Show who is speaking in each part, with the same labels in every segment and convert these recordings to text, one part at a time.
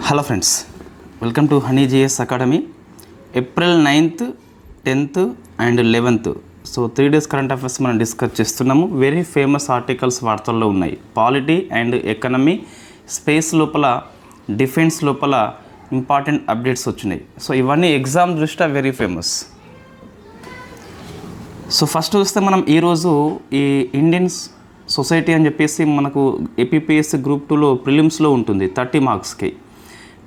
Speaker 1: Hello friends, welcome to honey GS academy. April 9th, 10th and 11th so 3 days current affairs మనం discuss చేస్తున్నాము. Very famous articles వార్తల్లో ఉన్నాయి. Polity and economy, space లోపల, defence లోపల important updates వచ్చినాయి. So ఇవన్నీ exam దృష్ట్యా very famous. So first చూస్తే మనం ఈరోజు ఈ ఇండియన్ సొసైటీ అని చెప్పేసి మనకు ఏపీపీఎస్సీ గ్రూప్ 2లో ప్రిలిమ్స్లో ఉంటుంది 30 మార్క్స్కి.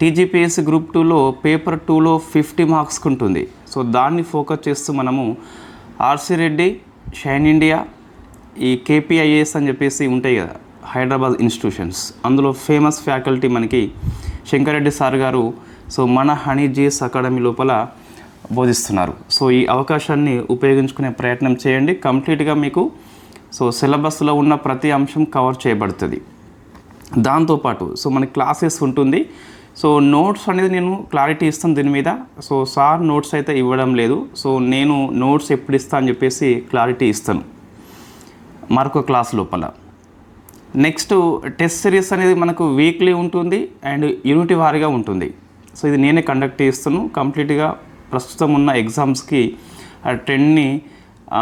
Speaker 1: టీజీపీఎస్సీ గ్రూప్ 2లో పేపర్ 2లో 50 మార్క్స్కి ఉంటుంది. సో దాన్ని ఫోకస్ చేస్తూ మనము ఆర్సీ రెడ్డి, షైన్ ఇండియా, ఈ కేపీఐఏఎస్ అని చెప్పేసి ఉంటాయి కదా హైదరాబాద్ ఇన్స్టిట్యూషన్స్, అందులో ఫేమస్ ఫ్యాకల్టీ మనకి శంకరెడ్డి సార్ గారు సో మన హనీ జిఎస్ అకాడమీ లోపల బోధిస్తున్నారు. సో ఈ అవకాశాన్ని ఉపయోగించుకునే ప్రయత్నం చేయండి. కంప్లీట్గా మీకు సో సిలబస్లో ఉన్న ప్రతి అంశం కవర్ చేయబడుతుంది. దాంతోపాటు సో మనకి క్లాసెస్ ఉంటుంది. సో నోట్స్ అనేది నేను క్లారిటీ ఇస్తాను దీని మీద. సో సార్ నోట్స్ అయితే ఇవ్వడం లేదు. సో నేను నోట్స్ ఎప్పుడు ఇస్తాను అని చెప్పేసి క్లారిటీ ఇస్తాను మరొక క్లాస్ లోపల. నెక్స్ట్ టెస్ట్ సిరీస్ అనేది మనకు వీక్లీ ఉంటుంది అండ్ యూనిటీ వారీగా ఉంటుంది. సో ఇది నేనే కండక్ట్ చేస్తాను. కంప్లీట్గా ప్రస్తుతం ఉన్న ఎగ్జామ్స్కి ఆ ట్రెండ్ని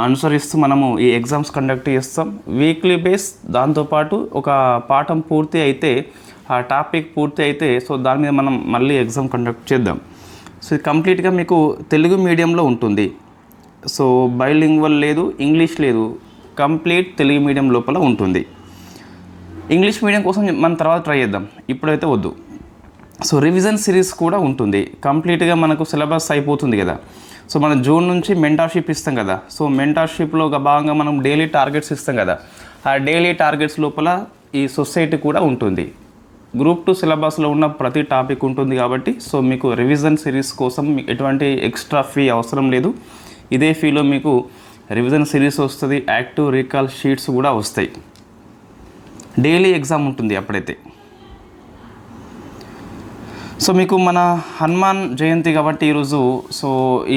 Speaker 1: అనుసరిస్తూ మనము ఈ ఎగ్జామ్స్ కండక్ట్ చేస్తాం వీక్లీ బేస్. దాంతోపాటు ఒక పాఠం పూర్తి అయితే, ఆ టాపిక్ పూర్తి అయితే సో దాని మీద మనం మళ్ళీ ఎగ్జామ్ కండక్ట్ చేద్దాం. సో ఇది కంప్లీట్గా మీకు తెలుగు మీడియంలో ఉంటుంది. సో బైలింగ్వల్ లేదు, ఇంగ్లీష్ లేదు, కంప్లీట్ తెలుగు మీడియం లోపల ఉంటుంది. ఇంగ్లీష్ మీడియం కోసం మనం తర్వాత ట్రై చేద్దాం, ఇప్పుడైతే వద్దు. సో రివిజన్ సిరీస్ కూడా ఉంటుంది. కంప్లీట్గా మనకు సిలబస్ అయిపోతుంది కదా. సో మనం జూన్ నుంచి మెంటార్షిప్ ఇస్తాం కదా. సో మెంటార్షిప్లో భాగంగా మనం డైలీ టార్గెట్స్ ఇస్తాం కదా. ఆ డైలీ టార్గెట్స్ లోపల ఈ సొసైటీ కూడా ఉంటుంది. గ్రూప్ 2 సిలబస్లో ఉన్న ప్రతి టాపిక్ ఉంటుంది కాబట్టి సో మీకు రివిజన్ సిరీస్ కోసం ఎటువంటి ఎక్స్ట్రా ఫీ అవసరం లేదు. ఇదే ఫీలో మీకు రివిజన్ సిరీస్ వస్తుంది, యాక్టివ్ రీకాల్ షీట్స్ కూడా వస్తాయి. డైలీ ఎగ్జామ్ ఉంటుంది అప్పుడైతే. సో మీకు మన హనుమాన్ జయంతి కాబట్టి ఈరోజు సో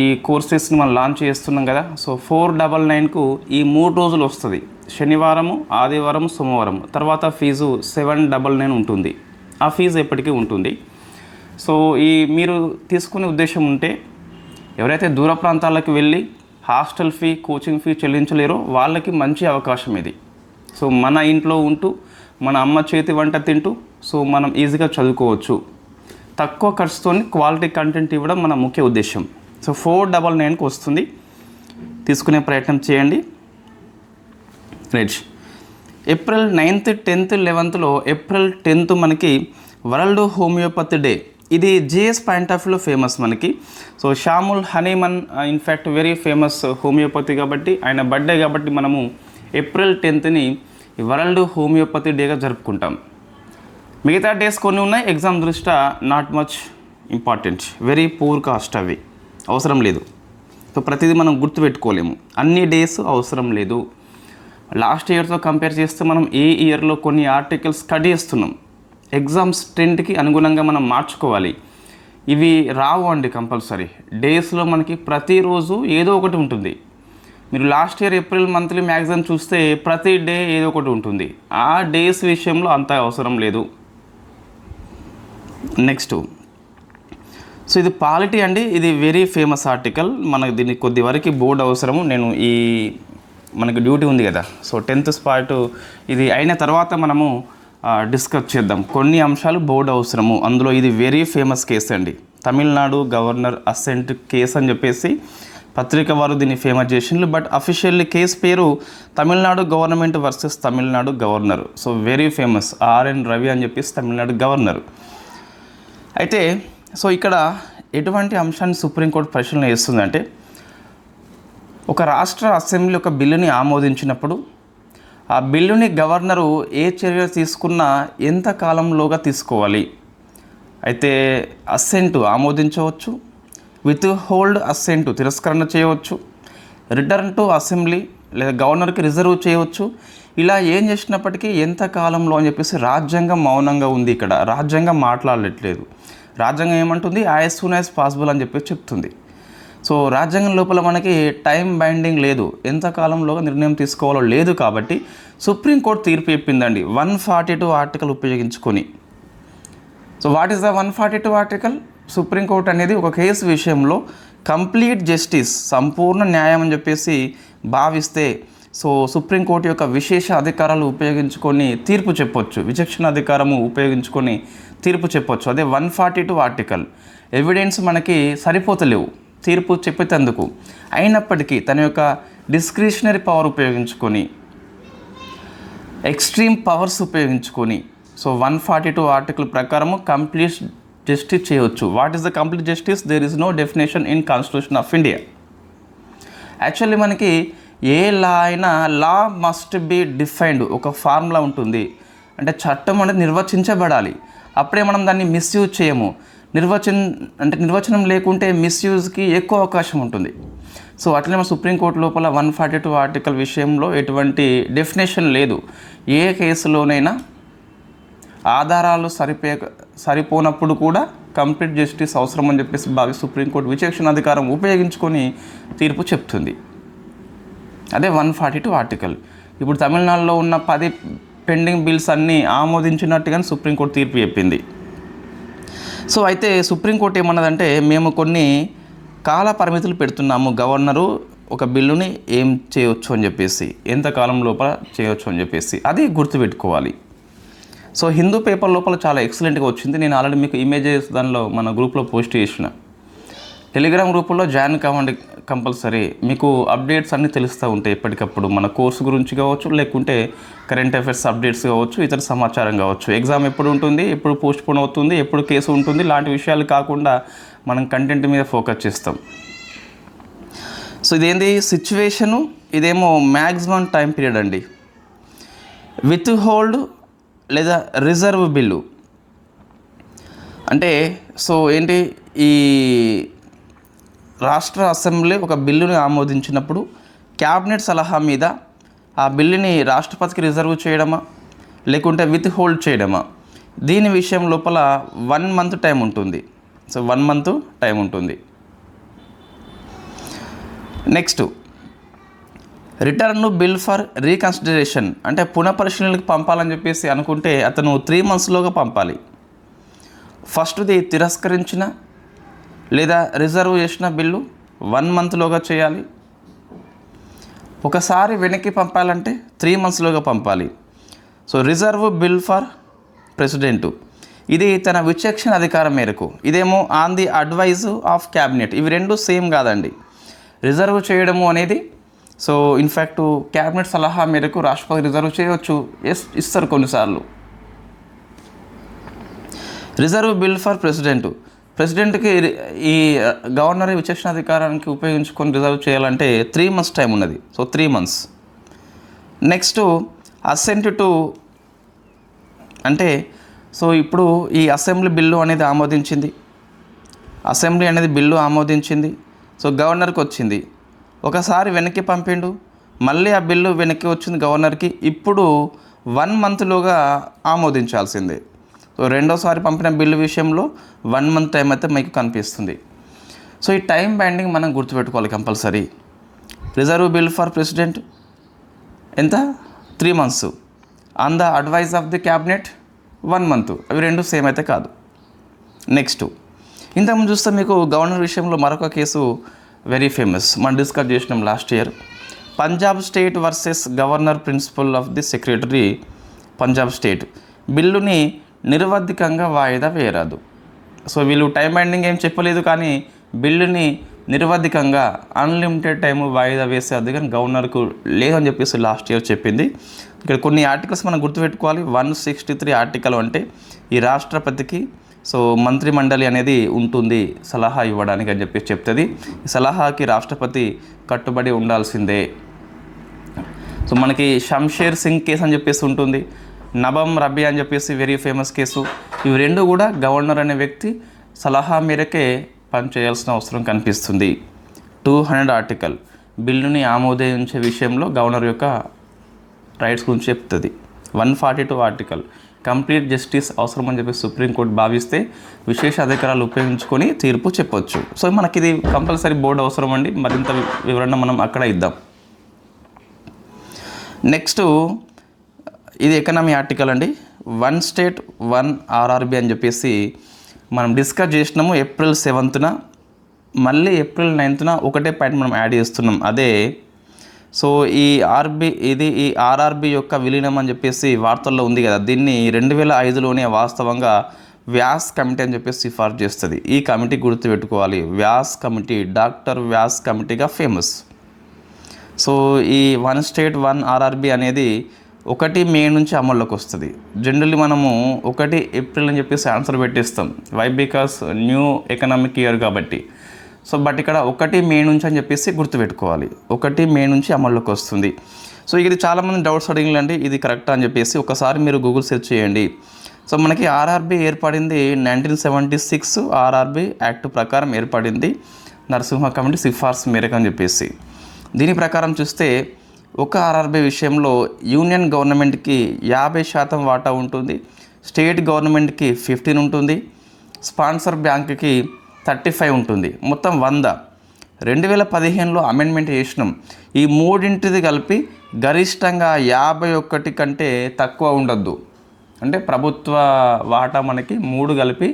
Speaker 1: ఈ కోర్సెస్ని మనం లాంచ్ చేస్తున్నాం కదా. సో 499కు ఈ 3 రోజులు వస్తుంది. శనివారము, ఆదివారం, సోమవారం. తర్వాత ఫీజు 799 ఉంటుంది. ఆ ఫీజు ఎప్పటికీ ఉంటుంది. సో ఈ మీరు తీసుకునే ఉద్దేశం ఉంటే ఎవరైతే దూర ప్రాంతాలకు వెళ్ళి హాస్టల్ ఫీ, కోచింగ్ ఫీ చెల్లించలేరో వాళ్ళకి మంచి అవకాశం ఇది. సో మన ఇంట్లో ఉంటూ మన అమ్మ చేతి వంట తింటూ సో మనం ఈజీగా చదువుకోవచ్చు. తక్కువ ఖర్చుతో క్వాలిటీ కంటెంట్ ఇవ్వడం మన ముఖ్య ఉద్దేశం. సో 499కి వస్తుంది. తీసుకునే ప్రయత్నం చేయండి. Right. April 9th, 10th, 11thలో April 10th మనకి వరల్డ్ హోమియోపతి డే. ఇది జిఎస్ పాయింట్ ఆఫ్ వ్యూలో ఫేమస్ మనకి. So Samuel Hahnemann in fact very famous homeopathy కాబట్టి ఆయన బర్త్డే కాబట్టి మనము ఏప్రిల్ 10thని వరల్డ్ హోమియోపతి డేగా జరుపుకుంటాం. మిగతా డేస్ కొన్ని ఉన్నాయి ఎగ్జామ్ దృష్ట్యా not much important, very poor cost, అవి అవసరం లేదు. సో ప్రతిదీ మనం గుర్తుపెట్టుకోలేము, అన్ని డేస్ అవసరం లేదు. లాస్ట్ ఇయర్తో కంపేర్ చేస్తే మనం ఈ ఇయర్లో కొన్ని ఆర్టికల్స్ స్టడీ చేస్తున్నాం. ఎగ్జామ్స్ ట్రెండ్కి అనుగుణంగా మనం మార్చుకోవాలి. ఇవి రావు అండి కంపల్సరీ. డేస్లో మనకి ప్రతిరోజు ఏదో ఒకటి ఉంటుంది. మీరు last year April monthly magazine చూస్తే ప్రతి డే ఏదో ఒకటి ఉంటుంది. ఆ డేస్ విషయంలో అంత అవసరం లేదు. నెక్స్ట్ సో ఇది పాలిటీ అండి. ఇది వెరీ ఫేమస్ ఆర్టికల్. మనకు దీనికి కొద్ది వరకు బోర్డు అవసరము. నేను ఈ మనకు డ్యూటీ ఉంది కదా. సో 10th స్పాట్ ఇది అయిన తర్వాత మనము డిస్కస్ చేద్దాం. కొన్ని అంశాలు బోర్డు అవసరము. అందులో ఇది వెరీ ఫేమస్ కేసు అండి. తమిళనాడు గవర్నర్ అసెంట్ కేసు అని చెప్పేసి పత్రిక వారు దీన్ని ఫేమస్ చేసిండ్రు. బట్ అఫీషియల్లీ కేసు పేరు Tamil Nadu government versus Tamil Nadu governor. So very famous RN Ravi అని చెప్పేసి తమిళనాడు గవర్నర్. అయితే సో ఇక్కడ ఎటువంటి అంశాన్ని సుప్రీంకోర్టు పరిశీలన చేస్తుందంటే, ఒక రాష్ట్ర అసెంబ్లీ ఒక బిల్లుని ఆమోదించినప్పుడు ఆ బిల్లుని గవర్నరు ఏ చర్య తీసుకున్నా ఎంత కాలంలోగా తీసుకోవాలి. అయితే అసెంట్ ఆమోదించవచ్చు, విత్ హోల్డ్ అసెంట్ తిరస్కరణ చేయవచ్చు, రిటర్న్ టు అసెంబ్లీ లేదా గవర్నర్కి రిజర్వ్ చేయవచ్చు. ఇలా ఏం చేసినప్పటికీ ఎంత కాలంలో అని చెప్పేసి రాజ్యాంగం మౌనంగా ఉంది. ఇక్కడ రాజ్యాంగం మాట్లాడట్లేదు. రాజ్యాంగం ఏమంటుంది, యాజ్ సూన్ యాజ్ పాసిబుల్ అని చెప్పేసి చెప్తుంది. సో రాజ్యాంగం లోపల మనకి టైం బైండింగ్ లేదు, ఎంత కాలంలోగా నిర్ణయం తీసుకోవాలో లేదు. కాబట్టి సుప్రీంకోర్టు తీర్పు చెప్పిందండి 142 ఆర్టికల్ ఉపయోగించుకొని so what is the 142 article? Supreme court అనేది ఒక కేసు విషయంలో కంప్లీట్ జస్టిస్, సంపూర్ణ న్యాయం అని చెప్పేసి భావిస్తే సో సుప్రీంకోర్టు యొక్క విశేష అధికారాలు ఉపయోగించుకొని తీర్పు చెప్పొచ్చు, విచక్షణ అధికారము ఉపయోగించుకొని తీర్పు చెప్పొచ్చు. అదే 142 ఆర్టికల్. ఎవిడెన్స్ మనకి సరిపోతలేవు తీర్పు చెప్పేందుకు, అయినప్పటికీ తన యొక్క డిస్క్రిషనరీ పవర్ ఉపయోగించుకొని, ఎక్స్ట్రీమ్ పవర్స్ ఉపయోగించుకొని సో 142 ఆర్టికల్ ప్రకారము కంప్లీట్ జస్టిస్ చేయవచ్చు. What is the complete justice? There is no definition in constitution of India. Actually మనకి ఏ లా అయినా లా మస్ట్ బి డిఫైన్డ్, ఒక ఫార్ములా ఉంటుంది. అంటే చట్టం అనేది నిర్వచించబడాలి, అప్పుడే మనం దాన్ని మిస్యూజ్ చేయము. నిర్వచనం లేకుంటే మిస్యూజ్కి ఎక్కువ అవకాశం ఉంటుంది. సో అట్లనే మన సుప్రీంకోర్టు లోపల 142 ఆర్టికల్ విషయంలో ఎటువంటి డెఫినేషన్ లేదు. ఏ కేసులోనైనా ఆధారాలు సరిపోనప్పుడు కూడా కంప్లీట్ జస్టిస్ అవసరం అని చెప్పేసి భావి సుప్రీంకోర్టు విచక్షణ అధికారం ఉపయోగించుకొని తీర్పు చెప్తుంది. అదే 142 ఆర్టికల్. ఇప్పుడు తమిళనాడులో ఉన్న 10 పెండింగ్ బిల్స్ అన్నీ ఆమోదించినట్టుగా సుప్రీంకోర్టు తీర్పు చెప్పింది. సో అయితే సుప్రీంకోర్టు ఏమన్నదంటే, మేము కొన్ని కాల పరిమితులు పెడుతున్నాము, గవర్నరు ఒక బిల్లుని ఏం చేయొచ్చు అని చెప్పేసి, ఎంతకాలం లోపల చేయొచ్చు అని చెప్పేసి, అది గుర్తుపెట్టుకోవాలి. సో హిందూ పేపర్ లోపల చాలా ఎక్సలెంట్గా వచ్చింది. నేను ఆల్రెడీ మీకు ఇమేజెస్ దానిలో మన గ్రూప్లో పోస్ట్ చేసిన. టెలిగ్రామ్ గ్రూపుల్లో జాయిన్ కావండి కంపల్సరీ. మీకు అప్డేట్స్ అన్నీ తెలుస్తూ ఉంటాయి ఎప్పటికప్పుడు, మన కోర్సు గురించి కావచ్చు, లేకుంటే కరెంట్ అఫైర్స్ అప్డేట్స్ కావచ్చు, ఇతర సమాచారం కావచ్చు, ఎగ్జామ్ ఎప్పుడు ఉంటుంది, ఎప్పుడు పోస్ట్ పోన్ అవుతుంది, ఎప్పుడు కేసు ఉంటుంది, లాంటి విషయాలు కాకుండా మనం కంటెంట్ మీద ఫోకస్ చేస్తాం. సో ఇదేంది సిచ్యువేషను, ఇదేమో మ్యాక్సిమం టైం పీరియడ్ అండి. విత్ హోల్డ్ లేదా రిజర్వ్ బిల్లు అంటే సో ఏంటి, ఈ రాష్ట్ర అసెంబ్లీ ఒక బిల్లుని ఆమోదించినప్పుడు క్యాబినెట్ సలహా మీద ఆ బిల్లుని రాష్ట్రపతికి రిజర్వ్ చేయడమా లేకుంటే విత్ హోల్డ్ చేయడమా, దీని విషయం లోపల 1 మంత్ టైం ఉంటుంది. సో 1 మంత్ టైం ఉంటుంది. Next, return bill for reconsideration అంటే పునఃపరిశీలనకు పంపాలని చెప్పేసి అనుకుంటే అతను 3 మంత్స్లోగా పంపాలి. ఫస్ట్ది తిరస్కరించిన లేదా రిజర్వ్ చేసిన బిల్లు 1 మంత్లోగా చేయాలి. ఒకసారి వెనక్కి పంపాలంటే 3 మంత్స్లోగా పంపాలి. So reserve bill for president, ఇది తన విచక్షణ అధికారం మేరకు, ఇదేమో on the advice of cabinet. ఇవి రెండు సేమ్ కాదండి. రిజర్వ్ చేయడము అనేది సో ఇన్ఫ్యాక్ట్ క్యాబినెట్ సలహా మేరకు రాష్ట్రపతి రిజర్వ్ చేయవచ్చు, ఇస్తారు కొన్నిసార్లు. రిజర్వ్ బిల్ ఫర్ ప్రెసిడెంట్కి ఈ గవర్నర్ విచక్షణ అధికారానికి ఉపయోగించుకొని రిజర్వ్ చేయాలంటే 3 మంత్స్ టైం ఉన్నది. So 3 months. Next, assent to అంటే సో ఇప్పుడు ఈ అసెంబ్లీ బిల్లు అనేది ఆమోదించింది, అసెంబ్లీ అనేది బిల్లు ఆమోదించింది. సో గవర్నర్కి వచ్చింది, ఒకసారి వెనక్కి పంపిండు, మళ్ళీ ఆ బిల్లు వెనక్కి వచ్చింది గవర్నర్కి. ఇప్పుడు 1 మంత్లోగా ఆమోదించాల్సిందే. సో రెండోసారి పంపిన బిల్లు విషయంలో 1 మంత్ టైం అయితే మీకు కనిపిస్తుంది. సో ఈ టైం బైండింగ్ మనం గుర్తుపెట్టుకోవాలి compulsory. Reserve bill for president ఎంత? 3 months. On the advice of the cabinet 1 month. అవి రెండు సేమ్ అయితే కాదు. నెక్స్ట్, ఇంతకుముందు చూస్తే మీకు గవర్నర్ విషయంలో మరొక కేసు వెరీ ఫేమస్, మనం డిస్కస్ చేసినాం last year. Punjab state versus governor principle of the secretary Punjab state. బిల్లుని నిరవధికంగా వాయిదా వేయరాదు. సో వీళ్ళు టైం బైండింగ్ ఏం చెప్పలేదు, కానీ బిల్లుని నిరవధికంగా అన్లిమిటెడ్ టైము వాయిదా వేసే అధికారం గవర్నర్కు లేదని చెప్పేసి లాస్ట్ ఇయర్ చెప్పింది. ఇక్కడ కొన్ని ఆర్టికల్స్ మనం గుర్తుపెట్టుకోవాలి. 163 ఆర్టికల్ అంటే ఈ రాష్ట్రపతికి సో మంత్రి మండలి అనేది ఉంటుంది సలహా ఇవ్వడానికి అని చెప్పేసి చెప్తుంది. ఈ సలహాకి రాష్ట్రపతి కట్టుబడి ఉండాల్సిందే. సో మనకి షంషేర్ సింగ్ కేసు అని చెప్పేసి ఉంటుంది, నబమ్ రబీ అని చెప్పేసి వెరీ ఫేమస్ కేసు. ఇవి రెండు కూడా గవర్నర్ అనే వ్యక్తి సలహా మేరకే పనిచేయాల్సిన అవసరం కనిపిస్తుంది. 200 ఆర్టికల్ బిల్లుని ఆమోదించే విషయంలో గవర్నర్ యొక్క రైట్స్ గురించి చెప్తుంది. 142 ఆర్టికల్ కంప్లీట్ జస్టిస్ అవసరం అని చెప్పి సుప్రీంకోర్టు భావిస్తే విశేష అధికారాలు ఉపయోగించుకొని తీర్పు చెప్పొచ్చు. సో మనకి ఇది కంపల్సరీ బోర్డు అవసరం అండి, మరింత వివరణ మనం అక్కడ ఇద్దాం. నెక్స్ట్, ఇది ఎకనామీ ఆర్టికల్ అండి. వన్ స్టేట్ వన్ ఆర్ఆర్బి అని చెప్పేసి మనం డిస్కస్ చేసినాము ఏప్రిల్ 7th. మళ్ళీ ఏప్రిల్ 9th ఒకటే పాయింట్ మనం యాడ్ చేస్తున్నాం. అదే సో ఈ ఆర్ఆర్బి యొక్క విలీనం అని చెప్పేసి వార్తల్లో ఉంది కదా, దీన్ని 2005లోనే వాస్తవంగా వ్యాస్ కమిటీ అని చెప్పేసి సిఫార్సు చేస్తుంది. ఈ కమిటీ గుర్తుపెట్టుకోవాలి, వ్యాస్ కమిటీ, డాక్టర్ వ్యాస్ కమిటీగా ఫేమస్. సో ఈ వన్ స్టేట్ వన్ ఆర్ఆర్బి అనేది 1 మే నుంచి అమల్లోకి వస్తుంది. జనరల్లీ మనము 1 ఏప్రిల్ అని చెప్పేసి ఆన్సర్ పెట్టేస్తాం. Why? Because new economic year కాబట్టి. సో బట్ ఇక్కడ 1 మే నుంచి అని చెప్పేసి గుర్తుపెట్టుకోవాలి, 1 మే నుంచి అమల్లోకి వస్తుంది. సో ఇది చాలామంది డౌట్స్ అడిగినండి, ఇది కరెక్టా అని చెప్పేసి ఒకసారి మీరు గూగుల్ సెర్చ్ చేయండి. సో మనకి ఆర్ఆర్బి ఏర్పడింది 1976 ఆర్ఆర్బి యాక్ట్ ప్రకారం ఏర్పడింది, నరసింహ కమిటీ సిఫార్సు మేరకు అని చెప్పేసి. దీని ప్రకారం చూస్తే ఒక ఆర్ఆర్బి విషయంలో యూనియన్ గవర్నమెంట్కి 50% వాటా ఉంటుంది, స్టేట్ గవర్నమెంట్కి 15 ఉంటుంది, స్పాన్సర్ బ్యాంక్కి 35 ఉంటుంది, మొత్తం 100. 2015లో అమెండ్మెంట్ చేసినాం. ఈ మూడింటిది కలిపి గరిష్టంగా 51 కంటే తక్కువ ఉండొద్దు. అంటే ప్రభుత్వ వాటా మనకి 3 కలిపి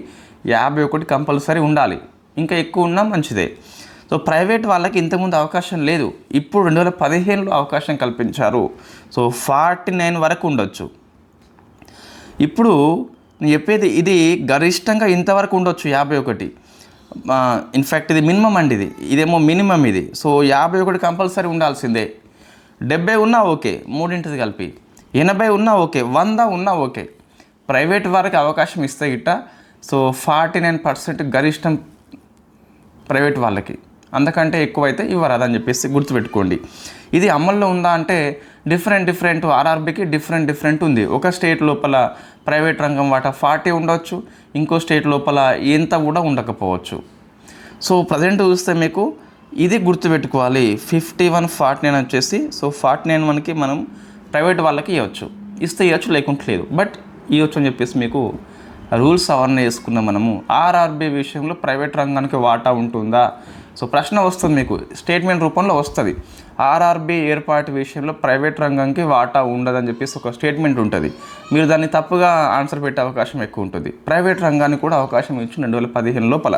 Speaker 1: 51 కంపల్సరీ ఉండాలి, ఇంకా ఎక్కువ ఉన్నా మంచిదే. సో ప్రైవేట్ వాళ్ళకి ఇంతకుముందు అవకాశం లేదు, ఇప్పుడు 2015లో అవకాశం కల్పించారు. సో 49 వరకు ఉండొచ్చు. ఇప్పుడు నేను చెప్పేది ఇది గరిష్టంగా ఇంతవరకు ఉండొచ్చు 51. ఇన్ఫ్యాక్ట్ ఇది మినిమం అండి, ఇదేమో మినిమం ఇది. సో 51 కంపల్సరీ ఉండాల్సిందే. 70 ఉన్నా ఓకే, మూడింటిది కలిపి 80 ఉన్నా ఓకే, 100 ఉన్నా ఓకే. ప్రైవేట్ వారికి అవకాశం ఇస్తే గిట్ట సో 49% గరిష్టం ప్రైవేట్ వాళ్ళకి, అంతకంటే ఎక్కువైతే ఇవ్వరాదని చెప్పేసి గుర్తుపెట్టుకోండి. ఇది అమల్లో ఉందా అంటే డిఫరెంట్ ఆర్ఆర్బికి డిఫరెంట్ ఉంది. ఒక స్టేట్ లోపల ప్రైవేట్ రంగం వాటా 40 ఉండొచ్చు, ఇంకో స్టేట్ లోపల ఎంత కూడా ఉండకపోవచ్చు. సో ప్రజెంట్ చూస్తే మీకు ఇది గుర్తుపెట్టుకోవాలి, 51-49 వచ్చేసి. సో 49 మనకి మనం ప్రైవేట్ వాళ్ళకి ఇవ్వచ్చు, ఇస్తే ఇవ్వచ్చు, లేకుంటే లేదు, బట్ ఇవ్వచ్చు అని చెప్పేసి మీకు రూల్స్ అవన్నీ వేసుకున్నాం మనము. ఆర్ఆర్బి విషయంలో ప్రైవేట్ రంగానికి వాటా ఉంటుందా? సో ప్రశ్న వస్తుంది మీకు, స్టేట్మెంట్ రూపంలో వస్తుంది. ఆర్ఆర్బి ఏర్పాటు విషయంలో ప్రైవేట్ రంగానికి వాటా ఉండదని చెప్పేసి ఒక స్టేట్మెంట్ ఉంటుంది. మీరు దాన్ని తప్పుగా ఆన్సర్ పెట్టే అవకాశం ఎక్కువ ఉంటుంది. ప్రైవేట్ రంగానికి కూడా అవకాశం ఇచ్చి 2015 లోపల.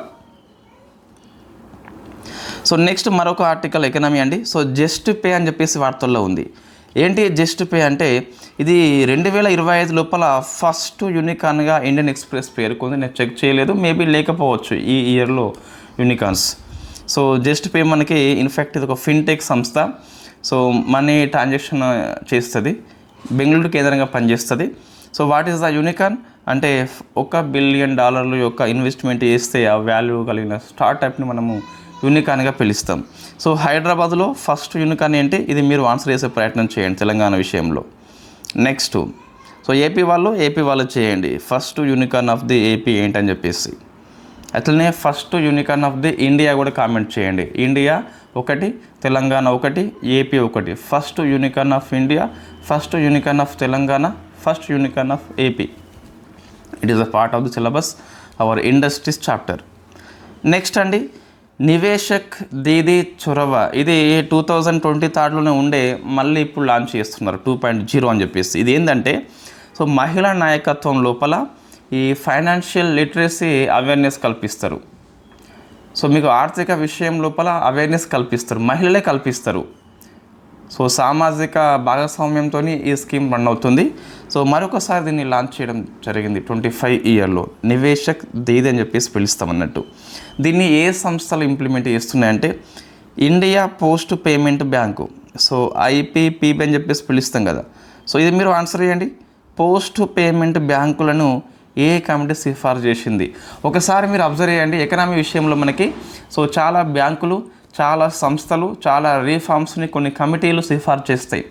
Speaker 1: సో నెక్స్ట్ మరొక ఆర్టికల్ ఎకనామీ అండి. సో జస్ట్ పే అని చెప్పేసి వార్తల్లో ఉంది. ఏంటి జస్ట్ పే అంటే ఇది 2025 లోపల ఫస్ట్ యూనికాన్గా ఇండియన్ ఎక్స్ప్రెస్ పేర్కొంది. నేను చెక్ చేయలేదు, మేబీ లేకపోవచ్చు ఈ ఇయర్లో యూనికాన్స్. సో జస్ట్ పే మనకి ఇన్ఫ్యాక్ట్ ఇది ఒక ఫిన్టెక్ సంస్థ. సో మనీ ట్రాన్సాక్షన్ చేస్తుంది, బెంగళూరు కేంద్రంగా పనిచేస్తుంది. So what is the unicorn అంటే $1 బిలియన్ యొక్క ఇన్వెస్ట్మెంట్ చేస్తే ఆ వాల్యూ కలిగిన స్టార్టప్ని మనము యూనికాన్గా పిలుస్తాం. సో హైదరాబాద్లో ఫస్ట్ యూనికాన్ ఏంటి, ఇది మీరు ఆన్సర్ చేసే ప్రయత్నం చేయండి తెలంగాణ విషయంలో. నెక్స్ట్ సో ఏపీ వాళ్ళు చేయండి, first unicorn of the AP ఏంటని చెప్పేసి. అట్లనే first unicorn of the India కూడా కామెంట్ చేయండి. India 1, Telangana 1, AP 1. First unicorn of India, first unicorn of Telangana, first unicorn of AP. It is a part of the syllabus our industries chapter. Next అండి, నివేశక్ దీదీ చొరవ. ఇది 2023లోనే ఉండే, మళ్ళీ ఇప్పుడు లాంచ్ చేస్తున్నారు 2.0 అని చెప్పేసి. ఇది ఏంటంటే సో మహిళా నాయకత్వం లోపల ఈ ఫైనాన్షియల్ లిటరసీ అవేర్నెస్ కల్పిస్తారు. సో మీకు ఆర్థిక విషయం లోపల అవేర్నెస్ కల్పిస్తారు, మహిళలే కల్పిస్తారు. సో సామాజిక భాగస్వామ్యంతో ఈ స్కీమ్ రన్ అవుతుంది. సో మరొకసారి దీన్ని లాంచ్ చేయడం జరిగింది 25 ఇయర్లో. నివేశక్ దీదీ అని చెప్పేసి పిలుస్తాం అన్నట్టు. దీన్ని ఏ సంస్థలు ఇంప్లిమెంట్ చేస్తున్నాయంటే India post payment bank, so IPPB అని చెప్పేసి పిలుస్తాం కదా. సో ఇది మీరు ఆన్సర్ చేయండి, పోస్ట్ పేమెంట్ బ్యాంకులను ఏ కమిటీ సిఫార్సు చేసింది? ఒకసారి మీరు అబ్జర్వ్ చేయండి, ఎకనామీ విషయంలో మనకి సో చాలా బ్యాంకులు, చాలా సంస్థలు, చాలా రీఫార్మ్స్ని కొన్ని కమిటీలు సిఫార్సు చేస్తాయి.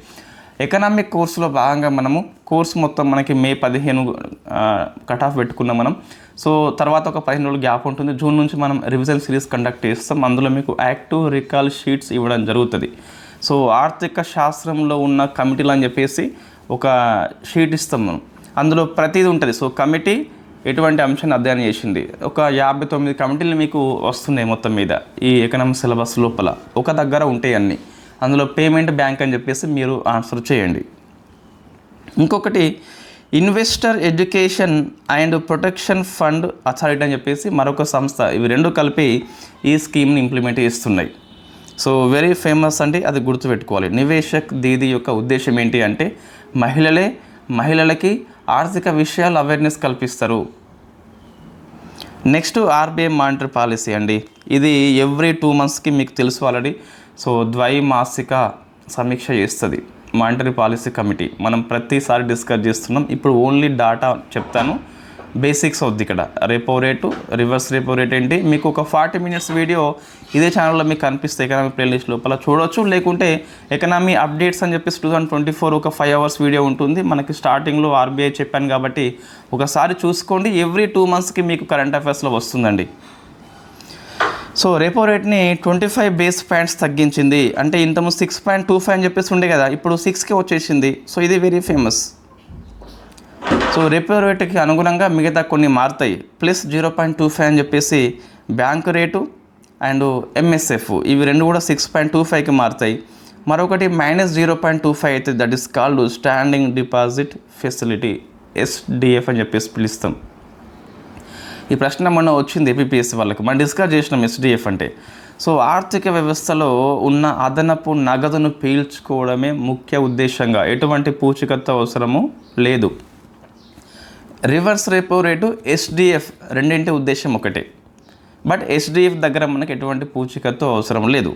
Speaker 1: ఎకనామిక్ కోర్సులో భాగంగా మనము కోర్సు మొత్తం మనకి మే 15 కట్ ఆఫ్ పెట్టుకున్నాం మనం. సో తర్వాత ఒక 15 రోజులు గ్యాప్ ఉంటుంది. జూన్ నుంచి మనం రివిజన్ సిరీస్ కండక్ట్ చేస్తాం. అందులో మీకు యాక్టివ్ రికాల్ షీట్స్ ఇవ్వడం జరుగుతుంది. సో ఆర్థిక శాస్త్రంలో ఉన్న కమిటీలు అని చెప్పేసి ఒక షీట్ ఇస్తాం మనం, అందులో ప్రతిదీ ఉంటుంది. సో కమిటీ ఎటువంటి అంశాన్ని అధ్యయనం చేసింది, ఒక 59 కమిటీలు మీకు వస్తున్నాయి మొత్తం మీద ఈ ఎకనామిక్ సిలబస్ లోపల, ఒక దగ్గర ఉంటాయి అన్నీ. అందులో పేమెంట్ బ్యాంక్ అని చెప్పేసి మీరు ఆన్సర్ చేయండి. ఇంకొకటి investor education and protection fund authority అని చెప్పేసి మరొక సంస్థ, ఇవి రెండు కలిపి ఈ స్కీమ్ని ఇంప్లిమెంట్ చేస్తున్నాయి. సో వెరీ ఫేమస్ అండి, అది గుర్తుపెట్టుకోవాలి. నివేశక్ దీదీ యొక్క ఉద్దేశం ఏంటి అంటే మహిళలకి ఆర్థిక విషయాలు అవేర్నెస్ కల్పిస్తారు. నెక్స్ట్ ఆర్బీఐ మానిటరీ పాలసీ అండి. ఇది ఎవ్రీ 2 monthsకి మీకు తెలుసు ఆల్రెడీ. సో ద్వైమాసిక సమీక్ష చేస్తుంది మానిటరీ పాలసీ కమిటీ. మనం ప్రతిసారి డిస్కస్ చేస్తున్నాం. ఇప్పుడు ఓన్లీ డాటా చెప్తాను, బేసిక్స్ అవుద్ది ఇక్కడ. Repo rate, reverse repo rate ఏంటి, మీకు ఒక 40 minutes వీడియో ఇదే ఛానల్లో మీకు కనిపిస్తే ఎకనామీ ప్లేలిస్ట్ లోపల చూడవచ్చు. లేకుంటే ఎకనామీ అప్డేట్స్ అని చెప్పేసి 2024 ఒక 5 hours వీడియో ఉంటుంది మనకి. స్టార్టింగ్లో ఆర్బీఐ చెప్పాను కాబట్టి ఒకసారి చూసుకోండి. ఎవ్రీ 2 monthsకి మీకు కరెంట్ అఫైర్స్లో వస్తుందండి. సో రెపో రేట్ని 25 basis points తగ్గించింది. అంటే ఇంతకుముందు 6.25 అని చెప్పేసి ఉండే కదా, ఇప్పుడు 6కి వచ్చేసింది. సో ఇది వెరీ ఫేమస్. సో రెపో రేటుకి అనుగుణంగా మిగతా కొన్ని మారుతాయి. ప్లస్ 0.25 అని చెప్పేసి బ్యాంకు రేటు అండ్ ఎంఎస్ఎఫ్, ఇవి రెండు కూడా 6.25కి మారుతాయి. మరొకటి -0.25 అయితే that is called standing deposit facility, SDF అని చెప్పేసి పిలుస్తాం. ఈ ప్రశ్న మొన్న వచ్చింది ఏపీపీఎస్సీ వాళ్ళకి, మనం డిస్కస్ చేసినాం ఎస్డిఎఫ్ అంటే. సో ఆర్థిక వ్యవస్థలో ఉన్న అదనపు నగదును పీల్చుకోవడమే ముఖ్య ఉద్దేశంగా, ఎటువంటి పూచికత్తు అవసరము లేదు. రివర్స్ రెపో రేటు, ఎస్డిఎఫ్ రెండింటి ఉద్దేశం ఒకటే. బట్ ఎస్డిఎఫ్ దగ్గర మనకి ఎటువంటి పూచికత్తు అవసరం లేదు.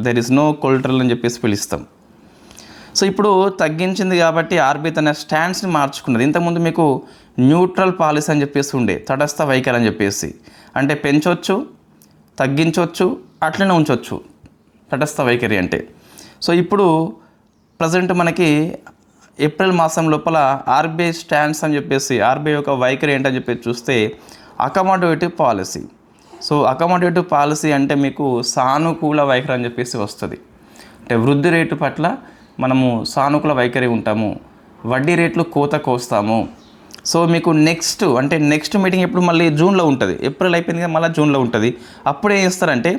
Speaker 1: దెర్ ఇస్ నో కొలటరల్ అని చెప్పేసి పిలుస్తాం. సో ఇప్పుడు తగ్గించింది కాబట్టి ఆర్బీఐ తన స్టాండ్స్ని మార్చుకున్నది. ఇంతకుముందు మీకు న్యూట్రల్ పాలసీ అని చెప్పేసి ఉండే, తటస్థ వైఖరి అని చెప్పేసి, అంటే పెంచవచ్చు, తగ్గించవచ్చు, అట్లనే ఉంచవచ్చు, తటస్థ వైఖరి అంటే. సో ఇప్పుడు ప్రజెంట్ మనకి ఏప్రిల్ మాసం లోపల ఆర్బీఐ స్టాండ్స్ అని చెప్పేసి, ఆర్బీఐ యొక్క వైఖరి ఏంటని చెప్పేసి చూస్తే అకామడేటివ్ పాలసీ. సో అకామడేటివ్ పాలసీ అంటే మీకు సానుకూల వైఖరి అని చెప్పేసి వస్తుంది. అంటే వృద్ధి రేటు పట్ల మనము సానుకూల వైఖరి ఉంటాము, వడ్డీ రేట్లు కోత కోస్తాము. సో మీకు నెక్స్ట్ మీటింగ్ ఎప్పుడు మళ్ళీ జూన్లో ఉంటుంది. ఏప్రిల్ అయిపోయింది కదా, మళ్ళీ జూన్లో ఉంటుంది. అప్పుడు ఏం చేస్తారంటే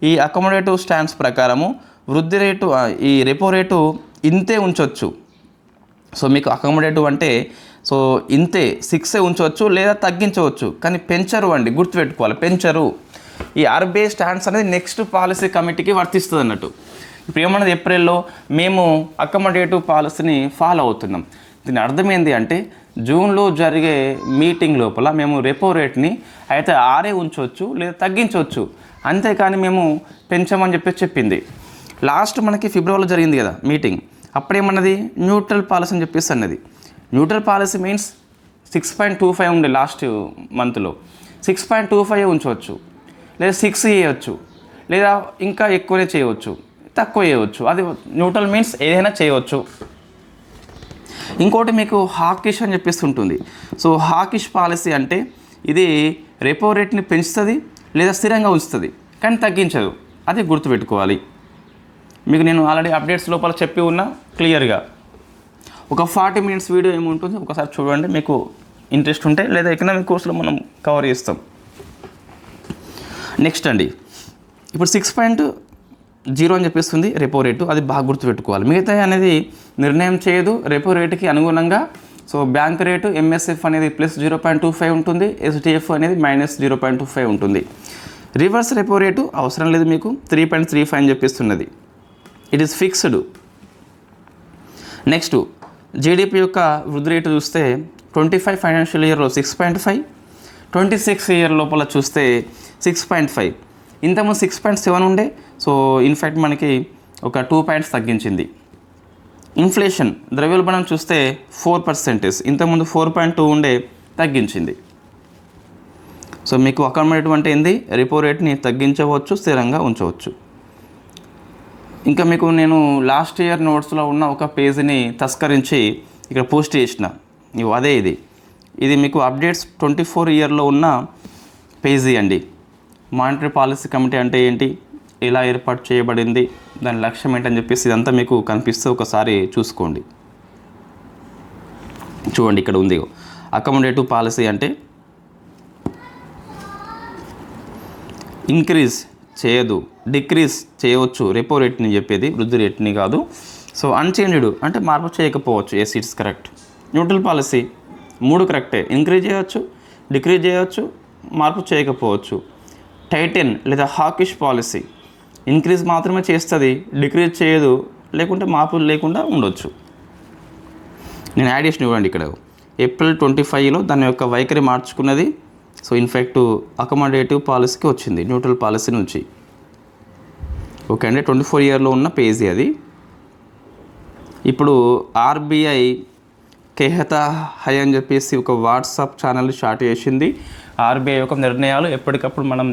Speaker 1: ఈ అకామడేటివ్ స్టాండ్స్ ప్రకారము వృద్ధి రేటు, ఈ రెపో రేటు ఇంతే ఉంచవచ్చు. సో మీకు అకామడేటివ్ అంటే సో ఇంతే 6 ఉంచవచ్చు లేదా తగ్గించవచ్చు, కానీ పెంచరు అండి, గుర్తుపెట్టుకోవాలి, పెంచరు. ఈ ఆర్బీఐ స్టాండ్స్ అనేది నెక్స్ట్ పాలసీ కమిటీకి వర్తిస్తుంది అన్నట్టు. ఇప్పుడు ఏమన్నది, ఏప్రిల్లో మేము అకామడేటివ్ పాలసీని ఫాలో అవుతున్నాం. దీని అర్థం ఏంటి అంటే జూన్లో జరిగే మీటింగ్ లోపల మేము రెపో రేట్ని అయితే 6 ఉంచవచ్చు లేదా తగ్గించవచ్చు, అంతేకాని మేము పెంచమని చెప్పేసి చెప్పింది. లాస్ట్ మనకి ఫిబ్రవరిలో జరిగింది కదా మీటింగ్, అప్పుడేమన్నది న్యూట్రల్ పాలసీ అని చెప్పేసి అన్నది. న్యూట్రల్ పాలసీ మీన్స్ 6.25 ఉండే లాస్ట్ మంత్లో, 6.25 ఉంచవచ్చు లేదా 6 చేయవచ్చు, లేదా ఇంకా ఎక్కువనే చేయవచ్చు, తక్కువ చేయవచ్చు. అది న్యూట్రల్ మీన్స్ ఏదైనా చేయవచ్చు. ఇంకోటి మీకు హాకిష్ అని చెప్పేసి ఉంటుంది. సో హాకిష్ పాలసీ అంటే ఇది రెపో రేట్ని పెంచుతుంది లేదా స్థిరంగా ఉంచుతుంది, కానీ తగ్గించదు. అది గుర్తుపెట్టుకోవాలి. మీకు నేను ఆల్రెడీ అప్డేట్స్ లోపల చెప్పి ఉన్నా క్లియర్గా. ఒక 40 minutes వీడియో ఏముంటుంది ఒకసారి చూడండి, మీకు ఇంట్రెస్ట్ ఉంటే, లేదా ఎకనామిక్ కోర్సులో మనం కవర్ చేస్తాం. నెక్స్ట్ అండి, ఇప్పుడు 6.0 అని చెప్పేస్తుంది రెపో రేటు, అది బాగా గుర్తుపెట్టుకోవాలి. మిగతా అనేది నిర్ణయం చేయదు రెపో రేటుకి అనుగుణంగా. సో బ్యాంక్ రేటు ఎంఎస్ఎఫ్ అనేది +0.25 ఉంటుంది, ఎస్డిఎఫ్ అనేది -0.25 ఉంటుంది. రివర్స్ రెపో రేటు అవసరం లేదు, మీకు 3.35 అని చెప్పేస్తున్నది, it is fixed. Next GDP యొక్క వృద్ధి రేటు చూస్తే 25 ఫైనాన్షియల్ ఇయర్లో 6.5, 26 ఇయర్ లోపల చూస్తే 6.5. ఇంతకుముందు 6.7 ఉండే. సో ఇన్ఫ్యాక్ట్ మనకి ఒక 2 points తగ్గించింది. ఇన్ఫ్లేషన్ ద్రవ్యోల్బణం చూస్తే 4%, ఇంతకుముందు 4.2 ఉండే, తగ్గించింది. సో మీకు అకామడేటివ్ అంటే ఏంది, రెపో రేట్ని తగ్గించవచ్చు, స్థిరంగా ఉంచవచ్చు. ఇంకా మీకు నేను లాస్ట్ ఇయర్ నోట్స్లో ఉన్న ఒక పేజీని తస్కరించి ఇక్కడ పోస్ట్ చేసిన, అదే ఇది మీకు అప్డేట్స్ 24 ఇయర్లో ఉన్న పేజీ అండి. మానిటరీ పాలసీ కమిటీ అంటే ఏంటి, ఎలా ఏర్పాటు చేయబడింది, దాని లక్ష్యం ఏంటని చెప్పేసి ఇదంతా మీకు కనిపిస్తే ఒకసారి చూసుకోండి. చూడండి ఇక్కడ ఉంది, అకామడేటివ్ పాలసీ అంటే ఇంక్రీజ్ చేయదు, డిక్రీజ్ చేయవచ్చు రెపో రేట్ని చెప్పేది, వృద్ధి రేట్ని కాదు. సో అన్చేంజ్డ్ అంటే మార్పు చేయకపోవచ్చు, yes it's correct. Neutral policy 3 కరెక్టే. ఇంక్రీజ్ చేయవచ్చు, డిక్రీజ్ చేయవచ్చు, మార్పు చేయకపోవచ్చు. టైటన్ లేదా హాకిష్ పాలసీ ఇంక్రీజ్ మాత్రమే చేస్తుంది, డిక్రీజ్ చేయదు, లేకుంటే మార్పు లేకుండా ఉండొచ్చు. నేను యాడ్ చేసిన చూడండి ఇక్కడ ఏప్రిల్ 25లో దాని యొక్క వైఖరి మార్చుకున్నది. సో ఇన్ఫ్యాక్ట్ అకామిడేటివ్ పాలసీకి వచ్చింది న్యూట్రల్ పాలసీ నుంచి. ఓకే అండి, 24 ఇయర్లో ఉన్న పేజీ అది. ఇప్పుడు ఆర్బీఐ కేహతా హై అని చెప్పేసి ఒక వాట్సాప్ ఛానల్ స్టార్ట్ చేసింది. ఆర్బీఐ యొక్క నిర్ణయాలు ఎప్పటికప్పుడు మనం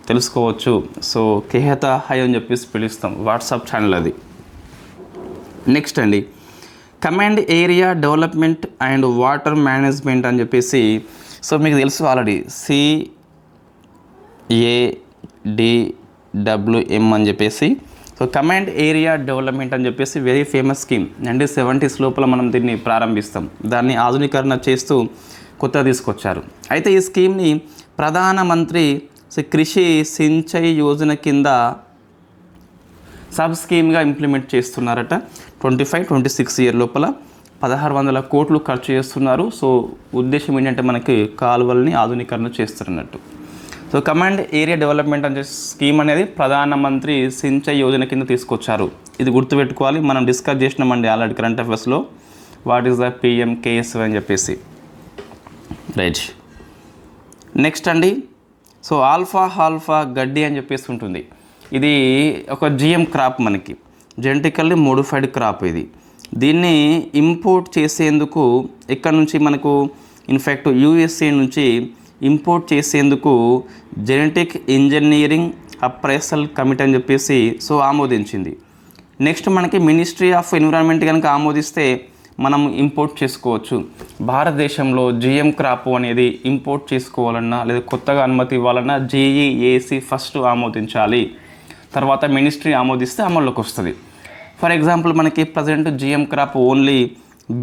Speaker 1: తెలుసుకోవచ్చు. సో కేహతా హై అని చెప్పేసి పిలుస్తాం, వాట్సాప్ ఛానల్ అది. నెక్స్ట్ అండి, command area development and water management అని చెప్పేసి. సో మీకు తెలుసు ఆల్రెడీ CADWM అని చెప్పేసి. సో కమాండ్ ఏరియా డెవలప్మెంట్ అని చెప్పేసి వెరీ ఫేమస్ స్కీమ్. 1970s లోపల మనం దీన్ని ప్రారంభిస్తాం. దాన్ని ఆధునీకరణ చేస్తూ కొత్తగా తీసుకొచ్చారు. అయితే ఈ స్కీమ్ని ప్రధానమంత్రి కృషి సించయ్ యోజన కింద సబ్ స్కీమ్గా ఇంప్లిమెంట్ చేస్తున్నారట. 25-26 ఇయర్ లోపల 1600 కోట్లు ఖర్చు చేస్తున్నారు. సో ఉద్దేశం ఏంటంటే మనకి కాలువల్ని ఆధునీకరణ చేస్తున్నట్టు. సో కమాండ్ ఏరియా డెవలప్మెంట్ అనే స్కీమ్ అనేది ప్రధానమంత్రి సించయ్ యోజన కింద తీసుకొచ్చారు. ఇది గుర్తుపెట్టుకోవాలి. మనం డిస్కస్ చేసినామండి ఆల్రెడీ కరెంట్ అఫైర్స్లో, వాట్ ఈస్ ద PMKSY అని చెప్పేసి. రైట్, నెక్స్ట్ అండి, సో ఆల్ఫా గడ్డి అని చెప్పేసి ఉంటుంది. ఇది ఒక GM క్రాప్, మనకి జెనెటికల్లీ మోడిఫైడ్ క్రాప్ ఇది. దీన్ని ఇంపోర్ట్ చేసేందుకు ఇక్కడ నుంచి మనకు ఇన్ఫ్యాక్ట్ USA నుంచి ఇంపోర్ట్ చేసేందుకు జెనెటిక్ ఇంజనీరింగ్ అప్రైసల్ కమిటీ అని చెప్పేసి సో ఆమోదించింది. నెక్స్ట్ మనకి మినిస్ట్రీ ఆఫ్ ఎన్విరాన్మెంట్ కనుక ఆమోదిస్తే మనం ఇంపోర్ట్ చేసుకోవచ్చు. భారతదేశంలో GM క్రాప్ అనేది ఇంపోర్ట్ చేసుకోవాలన్నా లేదా కొత్తగా అనుమతి ఇవ్వాలన్నా GEAC ఫస్ట్ ఆమోదించాలి, తర్వాత మినిస్ట్రీ ఆమోదిస్తే అమల్లోకి వస్తుంది. ఫర్ ఎగ్జాంపుల్ మనకి present GM crop only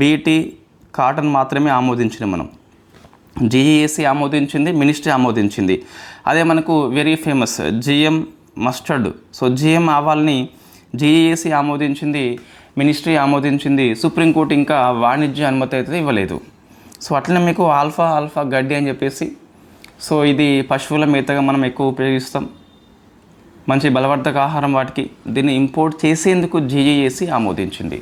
Speaker 1: BT cotton మాత్రమే ఆమోదించిన మనం. GEAC ఆమోదించింది, మినిస్ట్రీ ఆమోదించింది. అదే మనకు very famous GM mustard. So GM ఆవాల్ని GEAC ఆమోదించింది, మినిస్ట్రీ ఆమోదించింది, సుప్రీంకోర్టు ఇంకా వాణిజ్య అనుమతి అయితే ఇవ్వలేదు. సో అట్లనే మీకు ఆల్ఫా గడ్డి అని చెప్పేసి. సో ఇది పశువుల మేతగా మనం ఎక్కువ ఉపయోగిస్తాం, మంచి బలవర్ధక ఆహారం వాటికి. దీన్ని ఇంపోర్ట్ చేసేందుకు GEAC ఆమోదించింది.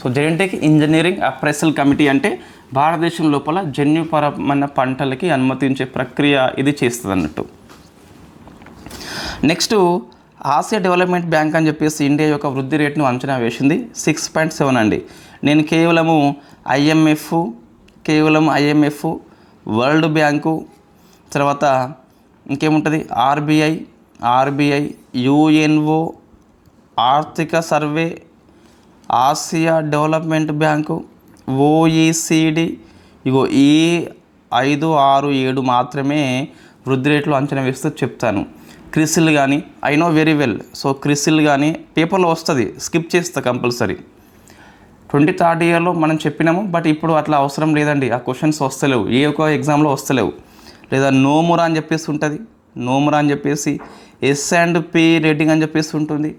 Speaker 1: So genetic engineering appraisal committee అంటే భారతదేశం లోపల జన్యుపరమైన పంటలకి అనుమతించే ప్రక్రియ ఇది చేస్తుంది అన్నట్టు. నెక్స్ట్ ఆసియా డెవలప్మెంట్ బ్యాంక్ అని చెప్పేసి ఇండియా యొక్క వృద్ధి రేటును అంచనా వేసింది 6.7 అండి. నేను కేవలం IMF, వరల్డ్ బ్యాంకు, తర్వాత ఇంకేముంటుంది ఆర్బీఐ, UNO, ఆర్థిక survey, Asia development bank, OECD, ఇగో ఈ 5, 6, 7 మాత్రమే వృద్ధి రేట్లు అంచనా వేస్తూ చెప్తాను. క్రిసిల్ కానీ I know very well. So CRISIL కానీ పేపర్లో వస్తుంది, స్కిప్ చేస్తా కంపల్సరీ. 23rd ఇయర్లో మనం చెప్పినాము, బట్ ఇప్పుడు అట్లా అవసరం లేదండి. ఆ క్వశ్చన్స్ వస్తలేవు, ఏ ఒక్క ఎగ్జామ్లో వస్తలేవు. లేదా నోమురా అని చెప్పేసి ఉంటుంది, నోమురా అని చెప్పేసి S&P రేటింగ్ అని చెప్పేసి ఉంటుంది.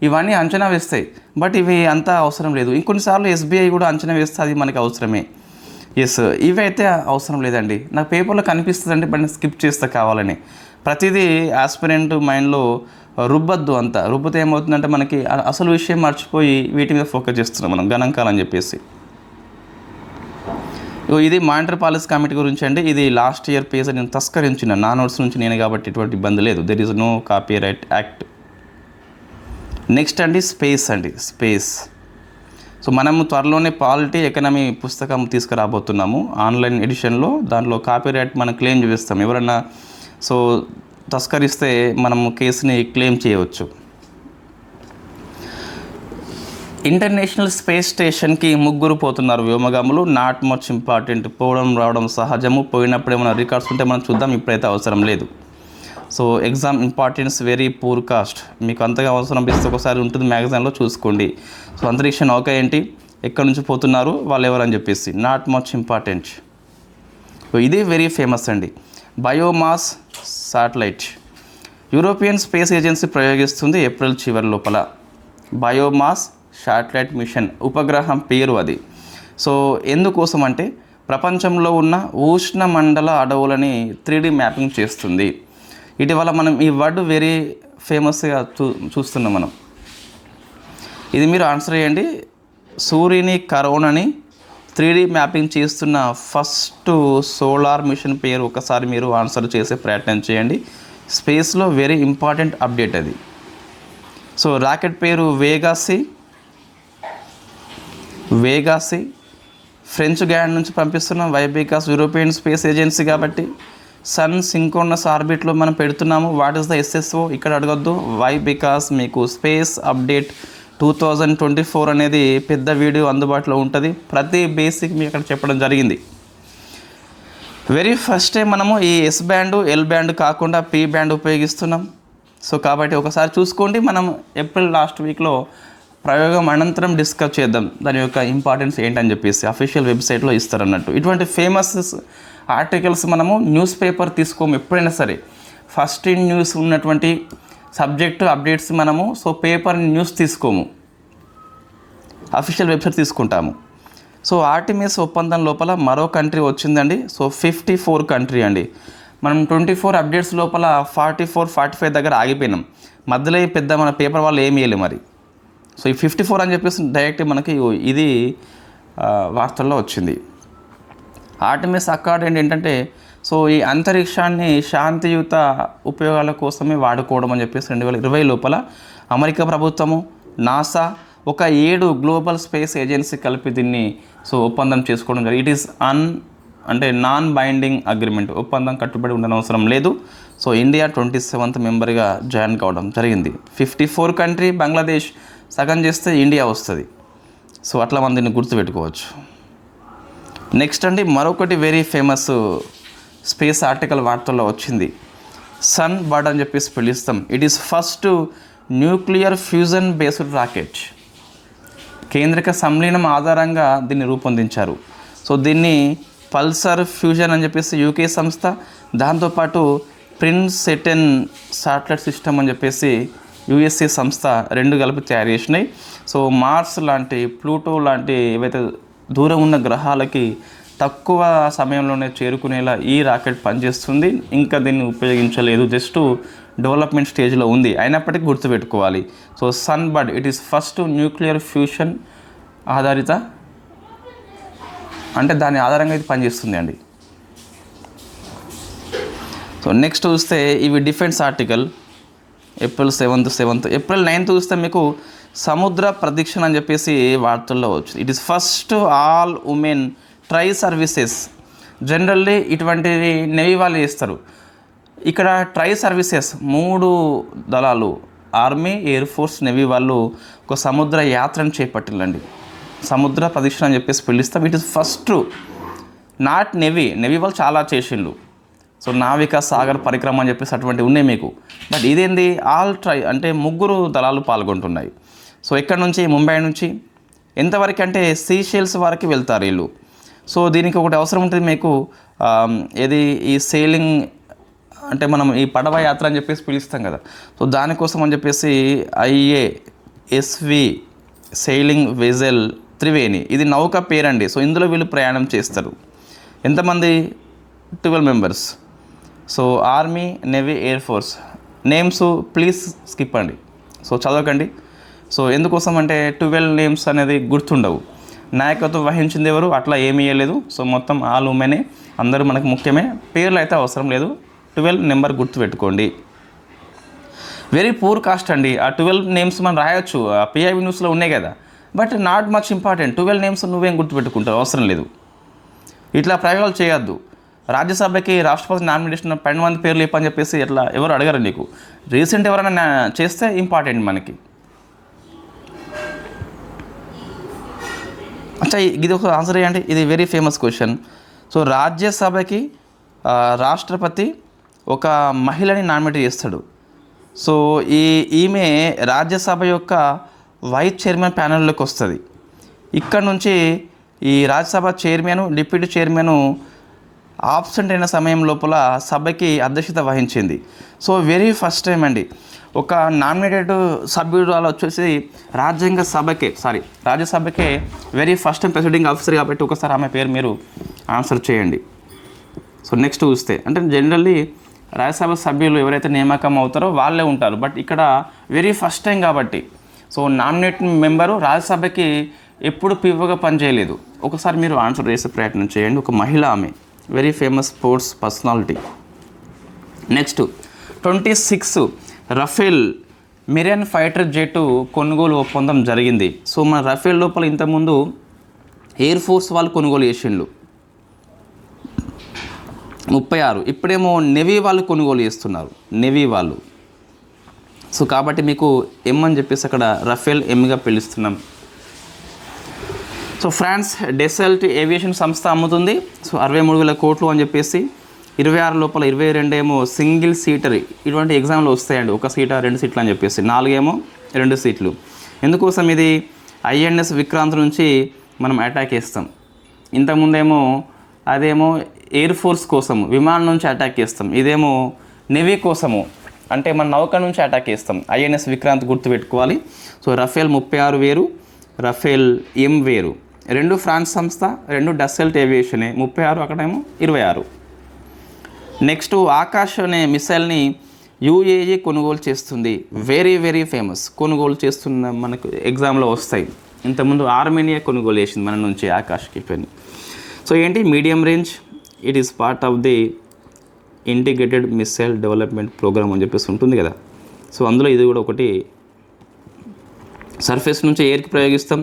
Speaker 1: ఇవన్నీ అంచనా వేస్తాయి, బట్ ఇవి అంతా అవసరం లేదు. ఇంకొన్నిసార్లు SBI కూడా అంచనా వేస్తే అది మనకి అవసరమే. ఇవి అయితే అవసరం లేదండి. నాకు పేపర్లో కనిపిస్తుందండి, బట్ నేను స్కిప్ చేస్తా కావాలని. ప్రతిదీ ఆస్పిరెంట్ మైండ్లో రుబ్బద్దు. అంతా రుబ్బితే ఏమవుతుందంటే మనకి అసలు విషయం మర్చిపోయి వీటి మీద ఫోకస్ చేస్తున్నాం మనం, గణాంకాలని చెప్పేసి. ఇది మానిటరీ పాలసీ కమిటీ గురించి అండి. ఇది లాస్ట్ ఇయర్ పేజ్ నేను తస్కరించిన, నా నోట్స్ నుంచి నేను కాబట్టి ఎటువంటి ఇబ్బంది లేదు. There is no copyright act. Next అండి స్పేస్. సో మనము త్వరలోనే పాలిటీ ఎకనమీ పుస్తకం తీసుకురాబోతున్నాము ఆన్లైన్ ఎడిషన్లో. దాంట్లో కాపీరైట్ మనం క్లెయిమ్ చేస్తాం. ఎవరన్నా సో తస్కరిస్తే మనము కేసుని క్లెయిమ్ చేయవచ్చు. ఇంటర్నేషనల్ స్పేస్ స్టేషన్కి 3 పోతున్నారు వ్యోమగాములు. నాట్ మచ్ ఇంపార్టెంట్, పోవడం రావడం సహజము. పోయినప్పుడు ఏమైనా రికార్డ్స్ ఉంటే మనం చూద్దాం, ఇప్పుడైతే అవసరం లేదు. So exam importance very poor cost. మీకు అంతగా అవసరం ఇస్తే ఒకసారి ఉంటుంది, మ్యాగజైన్లో చూసుకోండి. సో అంతరిక్ష నౌక ఏంటి, ఎక్కడి నుంచి పోతున్నారు, వాళ్ళు ఎవరని చెప్పేసి. Not much important. ఇది వెరీ ఫేమస్ అండి. Biomass satellite European space agency ప్రయోగిస్తుంది ఏప్రిల్ చివరి లోపల. బయోమాస్ శాటిలైట్ మిషన్ ఉపగ్రహం పేరు అది. సో ఎందుకోసం అంటే ప్రపంచంలో ఉన్న ఉష్ణమండల అడవులని 3D మ్యాపింగ్ చేస్తుంది. ఇటీవల మనం ఈ వర్డ్ వెరీ ఫేమస్గా చూస్తున్నాం మనం. ఇది మీరు ఆన్సర్ చేయండి. సూర్యుని కరోనాని 3D మ్యాపింగ్ చేస్తున్న ఫస్ట్ సోలార్ మిషన్ పేరు ఒకసారి మీరు ఆన్సర్ చేసే ప్రయత్నం చేయండి. స్పేస్లో వెరీ ఇంపార్టెంట్ అప్డేట్ అది. సో రాకెట్ పేరు వేగాసి ఫ్రెంచ్ గ్యాండ్ నుంచి పంపిస్తున్నాం. Why because European space agency కాబట్టి. సన్ సింక్రోనస్ ఆర్బిట్లో మనం పెడుతున్నాము. వాట్ ఈస్ ద SSO ఇక్కడ అడగొద్దు. వై బికాస్ మీకు స్పేస్ అప్డేట్ 2024 అనేది పెద్ద వీడియో అందుబాటులో ఉంటుంది. ప్రతి బేసిక్ మీకు అక్కడ చెప్పడం జరిగింది. వెరీ ఫస్ట్ టైం మనము ఈ S బ్యాండ్ L బ్యాండ్ కాకుండా P బ్యాండ్ ఉపయోగిస్తున్నాం. సో కాబట్టి ఒకసారి చూసుకోండి. మనం ఏప్రిల్ లాస్ట్ వీక్లో ప్రయోగం అనంతరం డిస్కస్ చేద్దాం దాని యొక్క ఇంపార్టెన్స్ ఏంటని చెప్పేసి. అఫీషియల్ వెబ్సైట్లో ఇస్తారన్నట్టు. ఇటువంటి ఫేమస్ ఆర్టికల్స్ మనము న్యూస్ పేపర్ తీసుకోము ఎప్పుడైనా సరే. ఫస్ట్ ఇన్ న్యూస్ ఉన్నటువంటి సబ్జెక్టు అప్డేట్స్ మనము సో పేపర్ న్యూస్ తీసుకోము, అఫీషియల్ వెబ్సైట్ తీసుకుంటాము. సో ఆర్టిమిస్ ఒప్పందం లోపల మరో కంట్రీ వచ్చిందండి. సో 54 కంట్రీ అండి. మనం 24 అప్డేట్స్ లోపల 44, 45 దగ్గర ఆగిపోయినాం. మధ్యలో పెద్ద మన పేపర్ వాళ్ళు ఏమి వేయలే మరి. సో ఈ 54 అని చెప్పేసి డైరెక్ట్ మనకి ఇది వార్తల్లో వచ్చింది. ఆర్టిమిస్ అకార్డ్ ఏంటంటే సో ఈ అంతరిక్షాన్ని శాంతియుత ఉపయోగాల కోసమే వాడుకోవడం అని చెప్పేసి 2020 లోపల అమెరికా ప్రభుత్వము, నాసా, ఒక 7 గ్లోబల్ స్పేస్ ఏజెన్సీ కలిపి దీన్ని సో ఒప్పందం చేసుకోవడం జరిగింది. It is non binding agreement. ఒప్పందం కట్టుబడి ఉండనవసరం లేదు. సో ఇండియా 27th మెంబర్గా జాయిన్ కావడం జరిగింది. 54 కంట్రీ, బంగ్లాదేశ్ సగం చేస్తే ఇండియా వస్తుంది. సో అట్లా మనం దీన్ని గుర్తుపెట్టుకోవచ్చు. నెక్స్ట్ అండి మరొకటి వెరీ ఫేమస్ స్పేస్ ఆర్టికల్ వార్తల్లో వచ్చింది. సన్ బర్డ్ అని చెప్పేసి పిలుస్తాం. It is first nuclear fusion based rocket. కేంద్రక సంలీనం ఆధారంగా దీన్ని రూపొందించారు. సో దీన్ని పల్సర్ ఫ్యూజన్ అని చెప్పేసి UK సంస్థ, దాంతోపాటు ప్రిన్సెటన్ శాటిలైట్ సిస్టమ్ అని చెప్పేసి USA సంస్థ 2 కలిపి తయారు చేసినాయి. సో మార్స్ లాంటి, ప్లూటో లాంటి ఏవైతే దూరం ఉన్న గ్రహాలకి తక్కువ సమయంలోనే చేరుకునేలా ఈ రాకెట్ పనిచేస్తుంది. ఇంకా దీన్ని ఉపయోగించలేదు, జస్ట్ డెవలప్మెంట్ స్టేజ్లో ఉంది. అయినప్పటికీ గుర్తుపెట్టుకోవాలి. So sun bird it is first nuclear fusion ఆధారిత, అంటే దాని ఆధారంగా ఇది పనిచేస్తుంది అండి. సో నెక్స్ట్ చూస్తే ఇవి defence article. April 7th. April 9th చూస్తే మీకు సముద్ర ప్రదక్షిణ అని చెప్పేసి వార్తల్లో వచ్చింది. It is first all women try services. Generally ఇటువంటివి నేవీ వాళ్ళు చేస్తారు. ఇక్కడ ట్రై సర్వీసెస్ 3 దళాలు ఆర్మీ, ఎయిర్ ఫోర్స్, నేవీ వాళ్ళు ఒక సముద్ర యాత్రను చేపట్టిల్లండి. సముద్ర ప్రదక్షిణ అని చెప్పేసి పిలుస్తాం. It is first not navy వాళ్ళు చాలా చేసిండ్రు. సో నావికా సాగర్ పరిక్రమ అని చెప్పేసి అటువంటివి ఉన్నాయి మీకు. బట్ ఇదేంది ఆల్ ట్రై అంటే 3 దళాలు పాల్గొంటున్నాయి. సో ఇక్కడ నుంచి ముంబై నుంచి ఎంతవరకు అంటే సీషెల్స్ వరకు వెళ్తారు వీళ్ళు. సో దీనికి ఒకటి అవసరం ఉంటుంది మీకు, ఏది ఈ సెయిలింగ్ అంటే మనం ఈ పడవ యాత్ర అని చెప్పేసి పిలుస్తాం కదా. సో దానికోసం అని చెప్పేసి IASV సెయిలింగ్ వెజల్ త్రివేణి, ఇది నౌక పేరండి. సో ఇందులో వీళ్ళు ప్రయాణం చేస్తారు. ఎంతమంది? 12 members. So army, navy, air force. Names please skip అండి, సో చదవకండి. సో ఎందుకోసం అంటే 12 నేమ్స్ అనేది గుర్తుండవు. నాయకత్వం వహించింది ఎవరు అట్లా ఏమీ ఇవ్వలేదు. సో మొత్తం ఆల్ ఉమెనే, అందరూ మనకు ముఖ్యమే. పేర్లు అయితే అవసరం లేదు, 12 నెంబర్ గుర్తుపెట్టుకోండి. వెరీ పూర్ కాస్ట్ అండి. ఆ 12 నేమ్స్ మనం రాయొచ్చు, PIB న్యూస్లో ఉన్నాయి కదా. But not much important. 12 names నువ్వేం గుర్తుపెట్టుకుంటావు, అవసరం లేదు. ఇట్లా ప్రయోగాలు చేయొద్దు. రాజ్యసభకి రాష్ట్రపతి నామినేషన్ 12 మంది పేర్లు చెప్పని చెప్పేసి ఎట్లా ఎవరు అడగరు నీకు. రీసెంట్ ఎవరైనా చేస్తే ఇంపార్టెంట్ మనకి. అచ్చా ఇది ఒక ఆన్సర్ చేయండి, ఇది వెరీ ఫేమస్ క్వశ్చన్. సో రాజ్యసభకి రాష్ట్రపతి ఒక మహిళని నామినేట్ చేస్తాడు. సో ఈమె రాజ్యసభ యొక్క వైస్ చైర్మన్ ప్యానెల్లోకి వస్తుంది. ఇక్కడ నుంచి ఈ Rajya Sabha chairman, deputy chairman absent అయిన సమయం లోపల సభకి అధ్యక్షత వహించింది. సో వెరీ ఫస్ట్ టైం అండి ఒక నామినేటెడ్ సభ్యురాలు వచ్చేసి రాజ్యసభకే very first time presiding officer కాబట్టి ఒకసారి ఆమె పేరు మీరు ఆన్సర్ చేయండి. సో నెక్స్ట్ చూస్తే అంటే జనరల్లీ రాజ్యసభ సభ్యులు ఎవరైతే నియామకం అవుతారో వాళ్ళే ఉంటారు, బట్ ఇక్కడ వెరీ ఫస్ట్ టైం కాబట్టి సో నామినేటింగ్ మెంబరు రాజ్యసభకి ఎప్పుడు పీఓగా పనిచేయలేదు. ఒకసారి మీరు ఆన్సర్ చేసే ప్రయత్నం చేయండి. ఒక మహిళ, ఆమె very famous sports personality. Next 26 Rafale marine fighter jet కొనుగోలు ఒప్పందం జరిగింది. సో మన రఫేల్ లోపల ఇంతకుముందు ఎయిర్ ఫోర్స్ వాళ్ళు కొనుగోలు చేసిండ్రు 36, ఇప్పుడేమో నెవీ వాళ్ళు కొనుగోలు చేస్తున్నారు, నెవీ వాళ్ళు. సో కాబట్టి మీకు ఎం అని చెప్పేసి అక్కడ రఫేల్ ఎంగా పిలుస్తున్నాం. సో ఫ్రాన్స్ డెసల్ట్ ఏవియేషన్ సంస్థ అమ్ముతుంది. సో 63,000 కోట్లు అని చెప్పేసి 26 లోపల 22 ఏమో సింగిల్ సీటర్. ఇటువంటి ఎగ్జామ్లో వస్తాయండి, ఒక సీటా 2 సీట్లు అని చెప్పేసి, 4 ఏమో 2 సీట్లు. ఎందుకోసం ఇది ఐఎన్ఎస్ విక్రాంత్ నుంచి మనం అటాక్ చేస్తాం. ఇంతకుముందేమో అదేమో ఎయిర్ ఫోర్స్ కోసము విమానం నుంచి అటాక్ చేస్తాం, ఇదేమో నెవీ కోసము అంటే మన నౌక నుంచి అటాక్ చేస్తాం. ఐఎన్ఎస్ విక్రాంత్ గుర్తుపెట్టుకోవాలి. సో రఫేల్ 36 వేరు, రఫేల్ ఎం వేరు, 2 ఫ్రాన్స్ సంస్థ, 2 డస్సెల్ట్ ఏవియేషనే, 36 అక్కడేమో 26. నెక్స్ట్ ఆకాష్ అనే మిసైల్ని యూఏఈ కొనుగోలు చేస్తుంది. వెరీ వెరీ ఫేమస్, కొనుగోలు చేస్తున్న మనకు ఎగ్జామ్లో వస్తాయి. ఇంతకుముందు ఆర్మేనియా కొనుగోలు చేసింది మన నుంచి ఆకాష్కి పని. సో ఏంటి medium range, it is part of the integrated missile development programme అని చెప్పేసి ఉంటుంది కదా. సో అందులో ఇది కూడా ఒకటి. సర్ఫేస్ నుంచి ఎయిర్కి ప్రయోగిస్తాం,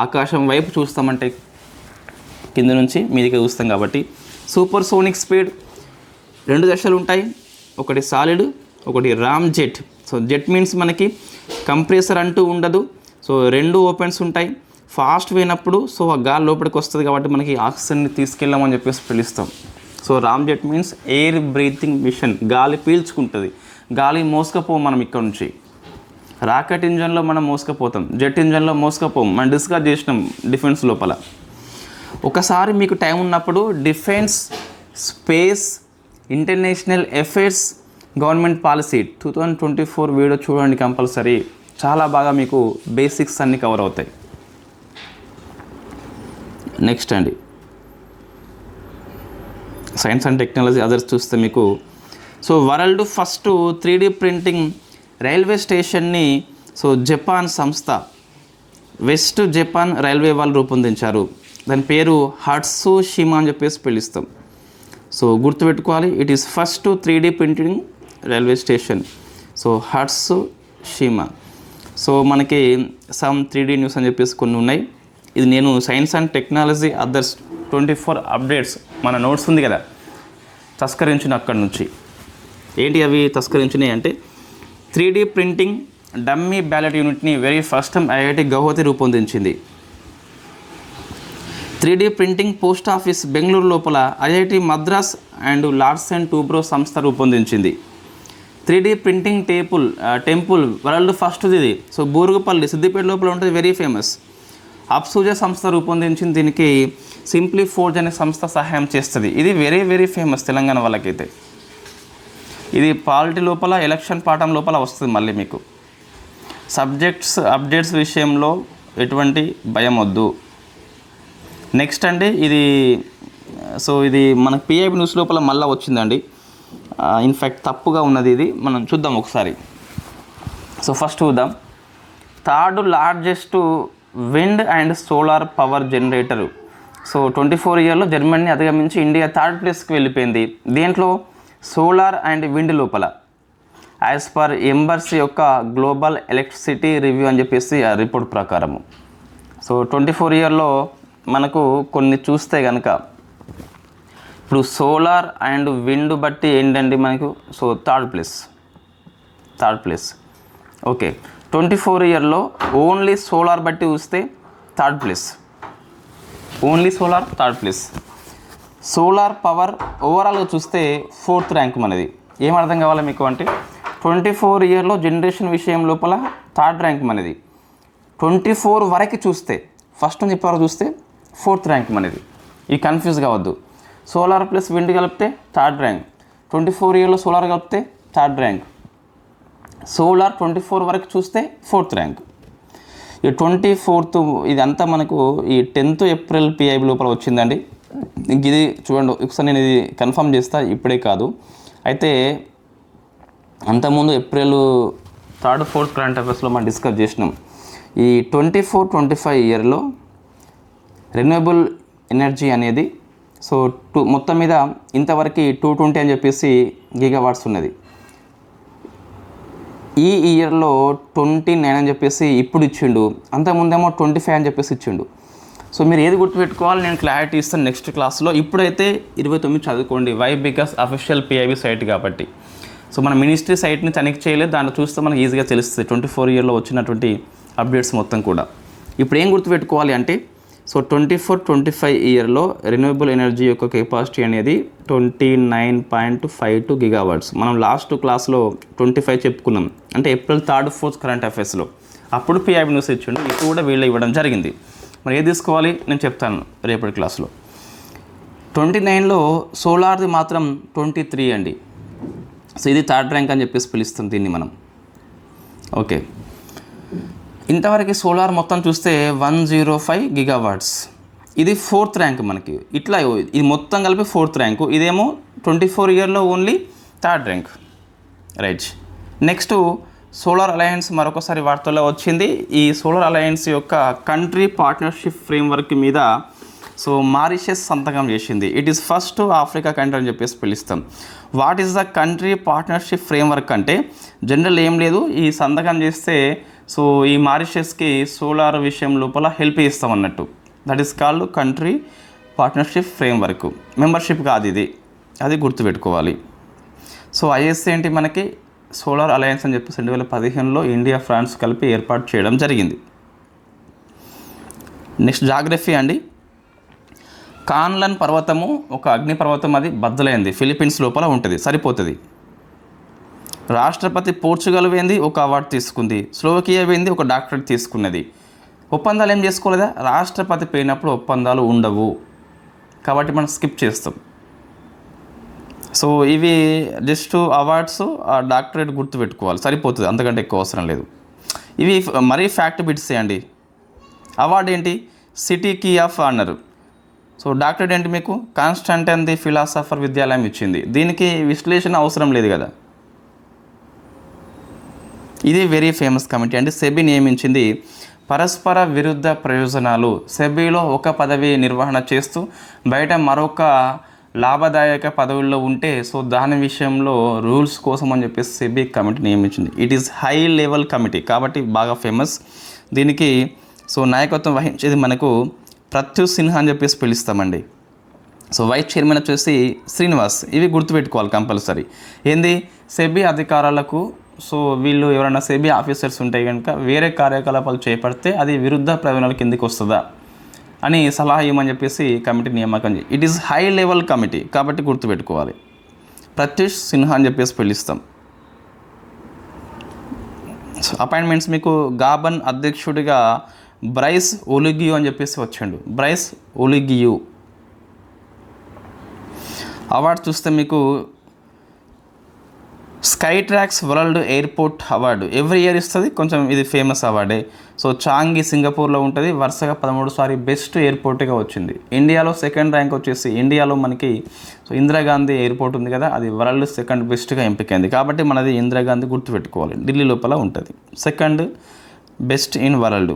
Speaker 1: ఆకాశం వైపు చూస్తామంటే కింద నుంచి మీదికి చూస్తాం కాబట్టి. సూపర్ సోనిక్ స్పీడ్ 2 దశలు ఉంటాయి, ఒకటి సాలిడ్, ఒకటి Ram jet. So jet means మనకి కంప్రెసర్ అంటూ ఉండదు, సో 2 ఓపెన్స్ ఉంటాయి. ఫాస్ట్ పోయినప్పుడు సో ఆ గాలి లోపలికి వస్తుంది కాబట్టి మనకి ఆక్సిజన్ని తీసుకెళ్ళామని చెప్పేసి పిలుస్తాం. So ramjet means air breathing mission, గాలి పీల్చుకుంటుంది, గాలి మోసుకపోం మనం ఇక్కడ నుంచి. రాకెట్ ఇంజన్లో మనం మోసుకపోతాం, జెట్ ఇంజన్లో మోసుకపోం. మనం డిస్కస్ చేసినాం డిఫెన్స్ లోపల. ఒకసారి మీకు టైం ఉన్నప్పుడు defence, space, international affairs, government policy 2024 video చూడండి కంపల్సరీ. చాలా బాగా మీకు బేసిక్స్ అన్నీ కవర్ అవుతాయి. నెక్స్ట్ అండి సైన్స్ అండ్ టెక్నాలజీ అదర్స్ చూస్తే మీకు so world first 3D printing railway స్టేషన్ని సో జపాన్ సంస్థ వెస్ట్ జపాన్ రైల్వే వాళ్ళు రూపొందించారు. దాని పేరు హట్సుషిమా అని చెప్పేసి పిలుస్తాం. సో గుర్తుపెట్టుకోవాలి, it is first 3D printing railway station. So Hatsushima. So మనకి సమ్ 3D న్యూస్ అని చెప్పేసి కొన్ని ఉన్నాయి. ఇది నేను science and technology others 24 updates మన నోట్స్ ఉంది కదా తస్కరించిన అక్కడి నుంచి. ఏంటి అవి తస్కరించినాయి అంటే 3D ప్రింటింగ్ డమ్మీ బ్యాలెట్ యూనిట్ని very first time IIT Guwahati రూపొందించింది. 3D printing post office Bengaluru లోపల ఐఐటి మద్రాస్ అండ్ లార్డ్స్ అండ్ టూబ్రో సంస్థ రూపొందించింది. 3D ప్రింటింగ్ టెంపుల్ వరల్డ్ ఫస్ట్ది ఇది. సో బూరుగుపల్లి సిద్దిపేట లోపల ఉంటుంది, వెరీ ఫేమస్. అప్సూజ సంస్థ రూపొందించింది, దీనికి సింప్లీ ఫోర్జ్ అనే సంస్థ సహాయం చేస్తుంది. ఇది వెరీ వెరీ ఫేమస్ తెలంగాణ వాళ్ళకైతే. ఇది పాలిటీ లోపల ఎలక్షన్ పాఠం లోపల వస్తుంది మళ్ళీ మీకు. సబ్జెక్ట్స్ అప్డేట్స్ విషయంలో ఎటువంటి భయం వద్దు. నెక్స్ట్ అండి ఇది మనకు పిఐబి న్యూస్ లోపల మళ్ళీ వచ్చిందండి. ఇన్ఫ్యాక్ట్ తప్పుగా ఉన్నది, ఇది మనం చూద్దాం ఒకసారి. సో ఫస్ట్ చూద్దాం. 3rd largest wind and solar power generator. So 24 ఇయర్లో జర్మనీ అధిగమించి ఇండియా 3rd ప్లేస్కి వెళ్ళిపోయింది. దీంట్లో సోలార్ అండ్ విండ్ లోపల యాజ్ పర్ ఎంబర్స్ యొక్క గ్లోబల్ ఎలక్ట్రిసిటీ రివ్యూ అని చెప్పేసి ఆ రిపోర్ట్ ప్రకారము. సో 24 ఇయర్లో మనకు కొన్ని చూస్తే కనుక ఇప్పుడు సోలార్ అండ్ విండ్ బట్టి ఏంటండి మనకు సో థర్డ్ ప్లేస్. ఓకే, 24 ఇయర్లో ఓన్లీ సోలార్ బట్టి చూస్తే థర్డ్ ప్లేస్. సోలార్ పవర్ ఓవరాల్గా చూస్తే 4th ర్యాంక్ మనది. ఏం అర్థం కావాలి మీకు అంటే 24 ఇయర్లో జనరేషన్ విషయం లోపల 3rd ర్యాంక్ మనది. 24 వరకు చూస్తే ఫస్ట్ నుంచి ఇప్పటివరకు చూస్తే 4th ర్యాంక్ మనది. ఇది కన్ఫ్యూజ్ కావద్దు. సోలార్ ప్లస్ విండ్ కలిపితే థర్డ్ ర్యాంక్. 24 ఇయర్లో సోలార్ కలిపితే థర్డ్ ర్యాంక్. సోలార్ 24 వరకు చూస్తే 4th ర్యాంక్. ఈ 24th ఇదంతా మనకు ఈ 10th ఏప్రిల్ పిఐబి లోపల వచ్చిందండి. ఇది చూడండి ఒకసారి నేను ఇది కన్ఫర్మ్ చేస్తా, ఇప్పుడే కాదు. అయితే అంతకుముందు ఏప్రిల్ 3rd 4th కరెంట్ అఫైర్స్లో మనం డిస్కస్ చేసినాం. ఈ 24-25 ఇయర్లో రెన్యూవబుల్ ఎనర్జీ అనేది సో మొత్తం మీద ఇంతవరకు 220 అని చెప్పేసి గిగావాట్స్ ఉన్నది. ఈ ఇయర్లో 29 అని చెప్పేసి ఇప్పుడు ఇచ్చిండు, అంతకుముందేమో 25 అని చెప్పేసి ఇచ్చిండు. సో మీరు ఏది గుర్తుపెట్టుకోవాలి, నేను క్లారిటీ ఇస్తాను నెక్స్ట్ క్లాస్లో. ఇప్పుడైతే 29 చదువుకోండి. Why? Because official PIB site కాబట్టి. సో మన మినిస్ట్రీ సైట్ని తనిఖీ చేయలేదు, దాంట్లో చూస్తే మనకు ఈజీగా తెలుస్తుంది 24 ఇయర్లో వచ్చినటువంటి అప్డేట్స్ మొత్తం కూడా. ఇప్పుడు ఏం గుర్తుపెట్టుకోవాలి అంటే సో 24-25 ఇయర్లో రెన్యూవబుల్ ఎనర్జీ యొక్క కెపాసిటీ అనేది 29.52 గిగావాట్స్. మనం లాస్ట్ క్లాస్లో 25 చెప్పుకున్నాం, అంటే ఏప్రిల్ 3rd 4th కరెంట్ అఫైర్స్లో. అప్పుడు పిఐబి న్యూస్ ఇచ్చిండు, ఇప్పుడు కూడా వీళ్ళు ఇవ్వడం జరిగింది. మరి ఏది తీసుకోవాలి నేను చెప్తాను రేపటి క్లాస్లో. 29లో సోలార్ది మాత్రం 23 అండి. సో ఇది థర్డ్ ర్యాంక్ అని చెప్పేసి పిలుస్తాం దీన్ని మనం. ఓకే, ఇంతవరకు సోలార్ మొత్తం చూస్తే 105 గిగావాట్స్. ఇది 4th ర్యాంక్ మనకి. ఇట్లా ఇది మొత్తం కలిపి 4th ర్యాంకు, ఇదేమో 24 ఇయర్లో only third rank. Right. Next solar alliance మరొకసారి వార్తల్లో వచ్చింది. ఈ సోలార్ అలయన్స్ యొక్క కంట్రీ పార్ట్నర్షిప్ ఫ్రేమ్వర్క్ మీద సో మారిషస్ సంతకం చేసింది. It is first Africa country అని చెప్పేసి పిలుస్తాం. What is the country partnership framework అంటే జనరల్ ఏం లేదు, ఈ సంతకం చేస్తే సో ఈ మారిషస్కి సోలార్ విషయం లోపల హెల్ప్ చేస్తాం అన్నట్టు. That is called country partnership framework. Membership కాదు ఇది, అది గుర్తుపెట్టుకోవాలి. సో ఐఎస్సి ఏంటి మనకి సోలార్ అలయన్స్ అని చెప్పేసి 2015లో ఇండియా ఫ్రాన్స్ కలిపి ఏర్పాటు చేయడం జరిగింది. నెక్స్ట్ జాగ్రఫీ అండి. కాన్లన్ పర్వతము ఒక అగ్నిపర్వతం, అది బద్దలైంది, ఫిలిప్పీన్స్ లోపల ఉంటుంది, సరిపోతుంది. రాష్ట్రపతి పోర్చుగల్ పోయింది, ఒక అవార్డు తీసుకుంది. స్లోవకియా పోయింది, ఒక డాక్టరేట్ తీసుకున్నది. ఒప్పందాలు ఏం చేసుకోలేదా? రాష్ట్రపతి పోయినప్పుడు ఒప్పందాలు ఉండవు కాబట్టి మనం స్కిప్ చేస్తాం. సో ఇవి జస్ట్ అవార్డ్స్, ఆ డాక్టరేట్ గుర్తుపెట్టుకోవాలి, సరిపోతుంది, అంతకంటే ఎక్కువ అవసరం లేదు. ఇవి మరీ ఫ్యాక్ట్ బిట్స్ అండి. అవార్డు ఏంటి? City key of honour. So doctorate ఏంటి? మీకు కాన్స్టాంటైన్ ది ఫిలాసఫర్ విద్యాలయం ఇచ్చింది. దీనికి విశ్లేషణ అవసరం లేదు కదా. ఇది వెరీ ఫేమస్ కమిటీ అండి. సెబీ నియమించింది పరస్పర విరుద్ధ ప్రయోజనాలు. సెబీలో ఒక పదవి నిర్వహణ చేస్తూ బయట మరొక లాభదాయక పదవుల్లో ఉంటే సో దాని విషయంలో రూల్స్ కోసం అని చెప్పేసి సెబీ కమిటీ నియమించింది. It is high level committee కాబట్టి బాగా ఫేమస్. దీనికి సో నాయకత్వం వహించేది మనకు ప్రత్యుష్ సిన్హా అని చెప్పేసి పిలుస్తామండి. సో వైస్ చైర్మన్ వచ్చేసి శ్రీనివాస్. ఇవి గుర్తుపెట్టుకోవాలి కంపల్సరీ. ఏంది? సెబీ అధికారులకు సో వీళ్ళు ఎవరైనా సెబీ ఆఫీసర్స్ ఉంటే కనుక వేరే కార్యకలాపాలు చేపడితే అది విరుద్ధ ప్రయోజనాల కిందికి వస్తుందా అని సలహా ఇవ్వమని చెప్పేసి కమిటీ నియామకం. It is high level committee కాబట్టి గుర్తుపెట్టుకోవాలి. ప్రత్యుష్ సిన్హా అని చెప్పేసి పిలుస్తాం. అపాయింట్మెంట్స్ మీకు గాబన్ అధ్యక్షుడిగా బ్రైస్ ఒలిగియో అని చెప్పేసి వచ్చాడు. బ్రైస్ ఒలిగియో. అవార్డు చూస్తే మీకు sky tracks world airport award every year ఇస్తుంది, కొంచెం ఇది ఫేమస్ అవార్డే. సో చాంగి సింగపూర్లో ఉంటుంది, వరుసగా 13 సారి బెస్ట్ ఎయిర్పోర్ట్గా వచ్చింది. ఇండియాలో సెకండ్ ర్యాంక్ వచ్చేసి ఇండియాలో మనకి సో ఇందిరాగాంధీ ఎయిర్పోర్ట్ ఉంది కదా, అది వరల్డ్ సెకండ్ బెస్ట్గా ఎంపికైంది కాబట్టి మనది ఇందిరాగాంధీ గుర్తుపెట్టుకోవాలి. ఢిల్లీ లోపల ఉంటుంది, second best in world.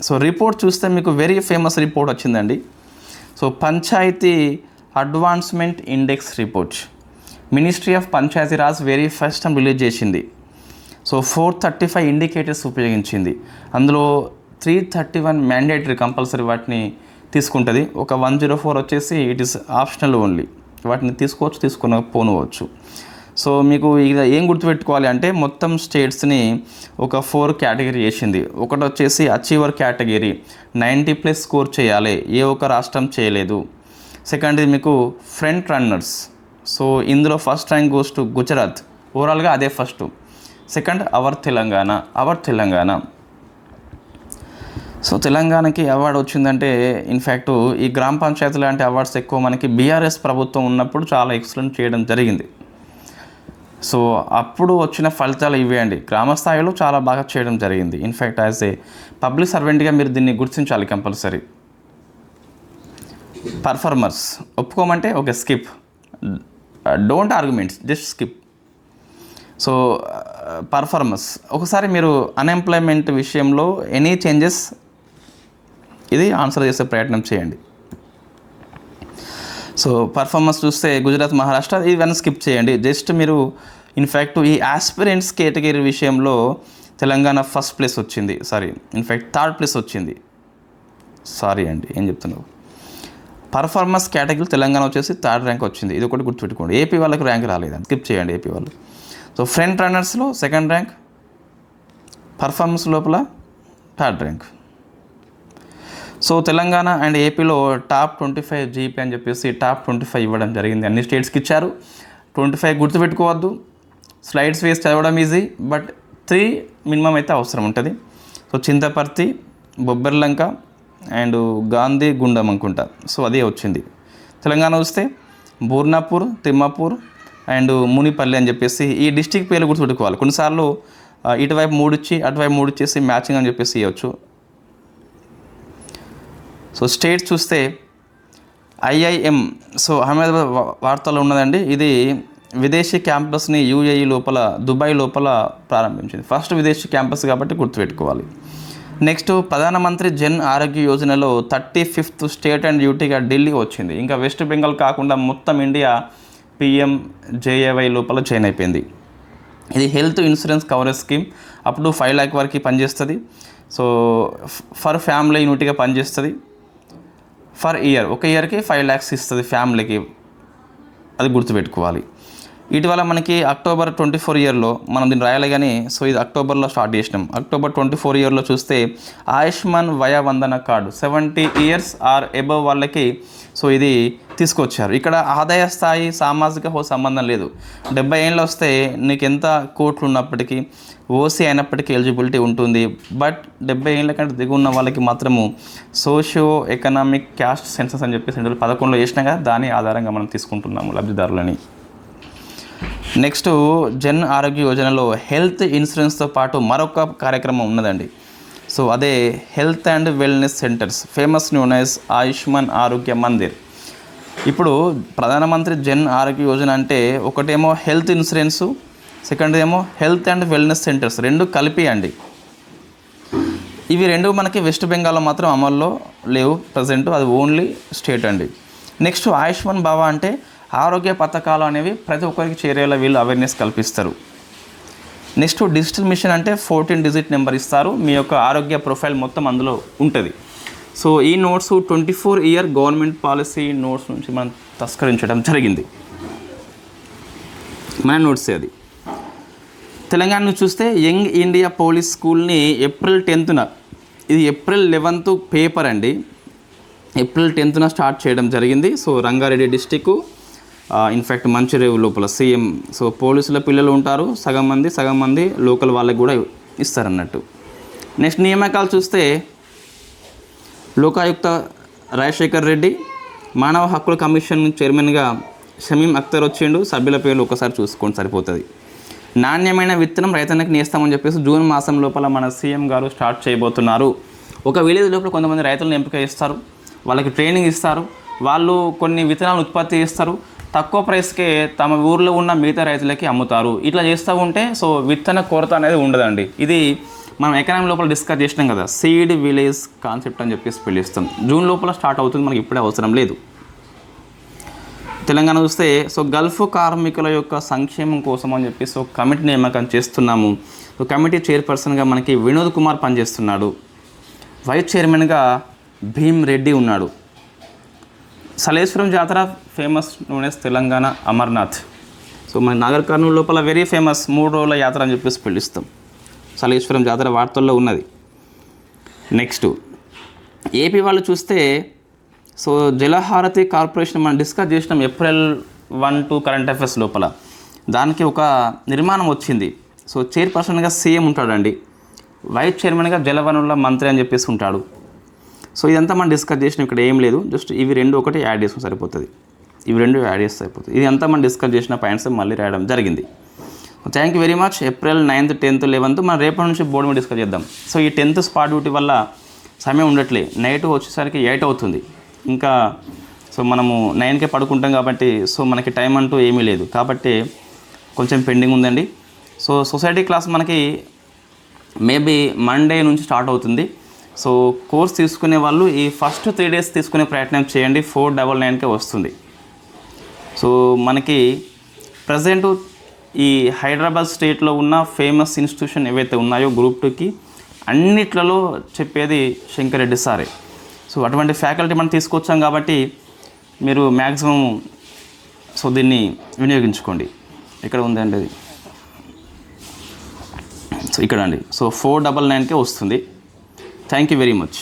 Speaker 1: So report చూస్తే మీకు వెరీ ఫేమస్ రిపోర్ట్ వచ్చిందండి. So panchayat advancement index report ministry of Panchayati Raj very first time release చేసింది. సో 435 ఇండికేటర్స్ ఉపయోగించింది. అందులో 331 మ్యాండేటరీ కంపల్సరీ వాటిని తీసుకుంటుంది. ఒక 104 వచ్చేసి ఇట్ ఈస్ ఆప్షనల్ ఓన్లీ, వాటిని తీసుకోవచ్చు, పోనుకోవచ్చు. సో మీకు ఇక ఏం గుర్తుపెట్టుకోవాలి అంటే మొత్తం స్టేట్స్ని ఒక 4 కేటగిరీ చేసింది. ఒకటి వచ్చేసి అచీవర్ కేటగిరీ, 90+ స్కోర్ చేయాలి, ఏ ఒక్క రాష్ట్రం చేయలేదు. సెకండ్ది మీకు ఫ్రంట్ రన్నర్స్. సో ఇందులో first rank goes to Gujarat, ఓవరాల్గా అదే first. Second our Telangana. So తెలంగాణకి అవార్డు వచ్చిందంటే ఇన్ఫ్యాక్ట్ ఈ గ్రామ పంచాయతీ లాంటి అవార్డ్స్ ఎక్కువ మనకి బీఆర్ఎస్ ప్రభుత్వం ఉన్నప్పుడు చాలా ఎక్సలెంట్ చేయడం జరిగింది. సో అప్పుడు వచ్చిన ఫలితాలు ఇవే అండి. గ్రామ స్థాయిలో చాలా బాగా చేయడం జరిగింది. ఇన్ఫ్యాక్ట్ యాజ్ ఏ పబ్లిక్ సర్వెంట్గా మీరు దీన్ని గుర్తించాలి కంపల్సరీ. పర్ఫార్మర్స్ ఒప్పుకోమంటే okay, skip, don't arguments, just skip. So performers, ఒకసారి మీరు అన్ఎంప్లాయ్మెంట్ విషయంలో ఎనీ చేంజెస్ ఇది ఆన్సర్ చేసే ప్రయత్నం చేయండి. సో పర్ఫార్మెన్స్ చూస్తే గుజరాత్, మహారాష్ట్ర ఇవన్నీ స్కిప్ చేయండి. జస్ట్ మీరు ఇన్ఫ్యాక్ట్ ఈ ఆస్పిరెంట్స్ కేటగిరీ విషయంలో తెలంగాణ ఫస్ట్ ప్లేస్ వచ్చింది, ఇన్ఫ్యాక్ట్ థర్డ్ ప్లేస్ వచ్చింది. అండి ఏం చెప్తున్నావు. పర్ఫార్మెన్స్ కేటగిరీ తెలంగాణ వచ్చేసి థర్డ్ ర్యాంక్ వచ్చింది. ఇది ఒకటి గుర్తుపెట్టుకోండి. ఏపీ వాళ్ళకి ర్యాంక్ రాలేదని స్కిప్ చేయండి ఏపీ వాళ్ళు. సో ఫ్రంట్ రన్నర్స్లో సెకండ్ ర్యాంక్, పర్ఫార్మెన్స్ లోపల third rank. So Telangana and ఏపీలో టాప్ 25 జీపీ అని చెప్పేసి టాప్ 25 ఇవ్వడం జరిగింది. అన్ని స్టేట్స్కి ఇచ్చారు. 25 గుర్తుపెట్టుకోవద్దు, స్లైడ్స్ వేసి చదవడం ఈజీ, బట్ 3 మినిమం అయితే అవసరం ఉంటుంది. సో చింతపర్తి, బొబ్బర్లంక అండ్ గాంధీ గుండం అనుకుంటా. సో అదే వచ్చింది. తెలంగాణ వస్తే బూర్నాపూర్, తిమ్మాపూర్ అండ్ మునిపల్లి అని చెప్పేసి ఈ డిస్టిక్ పేర్లు గుర్తుపెట్టుకోవాలి. కొన్నిసార్లు ఇటువైపు 3 ఇచ్చి అటువైపు 3 ఇచ్చేసి మ్యాచింగ్ అని చెప్పేసి ఇవ్వచ్చు. సో స్టేట్స్ చూస్తే ఐఐఎం, సో అహ్మదాబాద్ వార్తలో ఉన్నదండి. ఇది విదేశీ క్యాంపస్ని యూఏఈ లోపల, దుబాయ్ లోపల ప్రారంభించింది. ఫస్ట్ విదేశీ క్యాంపస్ కాబట్టి గుర్తుపెట్టుకోవాలి. నెక్స్ట్ ప్రధానమంత్రి జన్ ఆరోగ్య యోజనలో 35th స్టేట్ అండ్ డ్యూటీగా ఢిల్లీ వచ్చింది. ఇంకా వెస్ట్ బెంగాల్ కాకుండా మొత్తం ఇండియా PMJAY లోపల జాయిన్ అయిపోయింది. ఇది health insurance coverage scheme. Up to 5 lakh వరకు పనిచేస్తుంది. సో ఫర్ ఫ్యామిలీ యూనిట్గా పనిచేస్తుంది. ఫర్ ఇయర్, ఒక ఇయర్కి 5 lakhs ఇస్తుంది ఫ్యామిలీకి, అది గుర్తుపెట్టుకోవాలి. ఇటీవల మనకి అక్టోబర్ 24 ఇయర్లో మనం దీన్ని రాయాలి కానీ, సో ఇది అక్టోబర్లో స్టార్ట్ చేసినాం. అక్టోబర్ 24 ఇయర్లో చూస్తే Ayushman via Vandana card 70 years are above వాళ్ళకి సో ఇది తీసుకొచ్చారు. ఇక్కడ ఆదాయ స్థాయి, సామాజిక సంబంధం లేదు. 70 ఏళ్ళు వస్తే నీకు ఎంత కోట్లు ఉన్నప్పటికీ, ఓసీ అయినప్పటికీ ఎలిజిబిలిటీ ఉంటుంది. బట్ 70 ఏళ్ళ కంటే దిగు ఉన్న వాళ్ళకి మాత్రము సోషియో ఎకనామిక్ క్యాస్ట్ సెన్సస్ అని చెప్పేసి 2011లో చేసినాగా దాని ఆధారంగా మనం తీసుకుంటున్నాము లబ్ధిదారులని. నెక్స్ట్ జన్ ఆరోగ్య యోజనలో హెల్త్ ఇన్సూరెన్స్తో పాటు మరొక కార్యక్రమం ఉన్నదండి. సో అదే health and wellness centres, famous known as Ayushman ఆరోగ్య మందిర్. ఇప్పుడు ప్రధానమంత్రి జన్ ఆరోగ్య యోజన అంటే ఒకటేమో హెల్త్ ఇన్సూరెన్సు, సెకండ్ ఏమో హెల్త్ అండ్ వెల్నెస్ సెంటర్స్, రెండు కలిపి అండి. ఇవి రెండు మనకి వెస్ట్ బెంగాల్లో మాత్రం అమల్లో లేవు ప్రజెంట్, అది ఓన్లీ స్టేట్ అండి. నెక్స్ట్ ఆయుష్మాన్ భవ అంటే ఆరోగ్య పథకాలు అనేవి ప్రతి ఒక్కరికి చేరేలా వీళ్ళు అవేర్నెస్ కల్పిస్తారు. నెక్స్ట్ డిజిటల్ మిషన్ అంటే 14 digit నెంబర్ ఇస్తారు. మీ యొక్క ఆరోగ్య ప్రొఫైల్ మొత్తం అందులో ఉంటుంది. సో ఈ notes 24 year government policy notes నుంచి మనం తస్కరించడం జరిగింది. మన నోట్సే అది. తెలంగాణ చూస్తే యంగ్ ఇండియా పోలీస్ స్కూల్ని April 10th, ఇది April 11th పేపర్ అండి, April 10th స్టార్ట్ చేయడం జరిగింది. So Rangareddy district, in fact Mancherial లోపల సీఎం. సో పోలీసుల పిల్లలు ఉంటారు సగం మంది లోకల్ వాళ్ళకి కూడా ఇస్తారన్నట్టు. నెక్స్ట్ నియామకాలు చూస్తే లోకాయుక్త రాజశేఖర్ రెడ్డి, మానవ హక్కుల కమిషన్ చైర్మన్గా షమీం అఖ్తర్ వచ్చిండు. సభ్యుల పేర్లు ఒకసారి చూసుకోండి సరిపోతుంది. నాణ్యమైన విత్తనం రైతన్నకి నేస్తామని చెప్పేసి జూన్ మాసం లోపల మన సీఎం గారు స్టార్ట్ చేయబోతున్నారు. ఒక విలేజ్ లోపల కొంతమంది రైతులను ఎంపిక చేస్తారు, వాళ్ళకి ట్రైనింగ్ ఇస్తారు, వాళ్ళు కొన్ని విత్తనాలను ఉత్పత్తి చేస్తారు, తక్కువ ప్రైస్కే తమ ఊర్లో ఉన్న మిగతా రైతులకి అమ్ముతారు. ఇట్లా చేస్తూ ఉంటే సో విత్తన కొరత అనేది ఉండదండి. ఇది మనం ఎకనామీ లోపల డిస్కస్ చేసినాం కదా, సీడ్ విలేజ్ కాన్సెప్ట్ అని చెప్పేసి పిలుస్తాం. జూన్ లోపల స్టార్ట్ అవుతుంది, మనకి ఇప్పుడే అవసరం లేదు. తెలంగాణ చూస్తే సో గల్ఫ్ కార్మికుల యొక్క సంక్షేమం కోసం అని చెప్పేసి ఒక కమిటీ నియామకం చేస్తున్నాము. సో కమిటీ చైర్పర్సన్గా మనకి వినోద్ కుమార్ పనిచేస్తున్నాడు. వైస్ చైర్మన్గా భీమ్ రెడ్డి ఉన్నాడు. సలేశ్వరం జాతర famous known as Telangana Amarnath. So మన నాగర్ కర్నూలు లోపల వెరీ ఫేమస్ 3 రోజుల యాత్ర అని చెప్పేసి పిలుస్తాం. సలేశ్వరం జాతర వార్తల్లో ఉన్నది. నెక్స్ట్ ఏపీ వాళ్ళు చూస్తే సో జలహారతి కార్పొరేషన్ మనం డిస్కస్ చేసినాం April 1 కరెంట్ అఫైర్స్ లోపల. దానికి ఒక నిర్మాణం వచ్చింది. సో చైర్పర్సన్గా సీఎం ఉంటాడండి. వైస్ చైర్మన్గా జలవనరుల మంత్రి అని చెప్పేసి ఉంటాడు. సో ఇదంతా మనం డిస్కస్ చేసిన ఇక్కడ ఏం లేదు, జస్ట్ ఇవి రెండు ఒకటి యాడ్ చేసుకుని సరిపోతుంది, ఇవి రెండు యాడ్ చేస్తే సరిపోతుంది. ఇది అంతా మనం డిస్కస్ చేసిన పాయింట్స్ మళ్ళీ రాయడం జరిగింది. Thank you very much. April 9th 10th 11th మనం రేపటి నుంచి బోర్డు మీద డిస్కస్ చేద్దాం. సో ఈ 10th స్పాట్ డ్యూటీ వల్ల సమయం ఉండట్లే, నైట్ వచ్చేసరికి 8 అవుతుంది, ఇంకా సో మనము 9కే పడుకుంటాం కాబట్టి సో మనకి టైం అంటూ ఏమీ లేదు, కాబట్టి కొంచెం పెండింగ్ ఉందండి. సో సొసైటీ క్లాస్ మనకి మేబీ మండే నుంచి స్టార్ట్ అవుతుంది. సో కోర్స్ తీసుకునే వాళ్ళు ఈ ఫస్ట్ 3 days తీసుకునే ప్రయత్నం చేయండి, 499కే వస్తుంది. సో మనకి ప్రజెంట్ ఈ హైదరాబాద్ స్టేట్లో ఉన్న ఫేమస్ ఇన్స్టిట్యూషన్ ఏవైతే ఉన్నాయో గ్రూప్ 2కి అన్నిట్లలో చెప్పేది శంకర్ రెడ్డి సారే. సో అటువంటి ఫ్యాకల్టీ మనం తీసుకొచ్చాం కాబట్టి మీరు మ్యాక్సిమం సో దీన్ని వినియోగించుకోండి. ఇక్కడ ఉందండి అది, సో ఇక్కడ అండి. సో 499కే వస్తుంది. Thank you very much.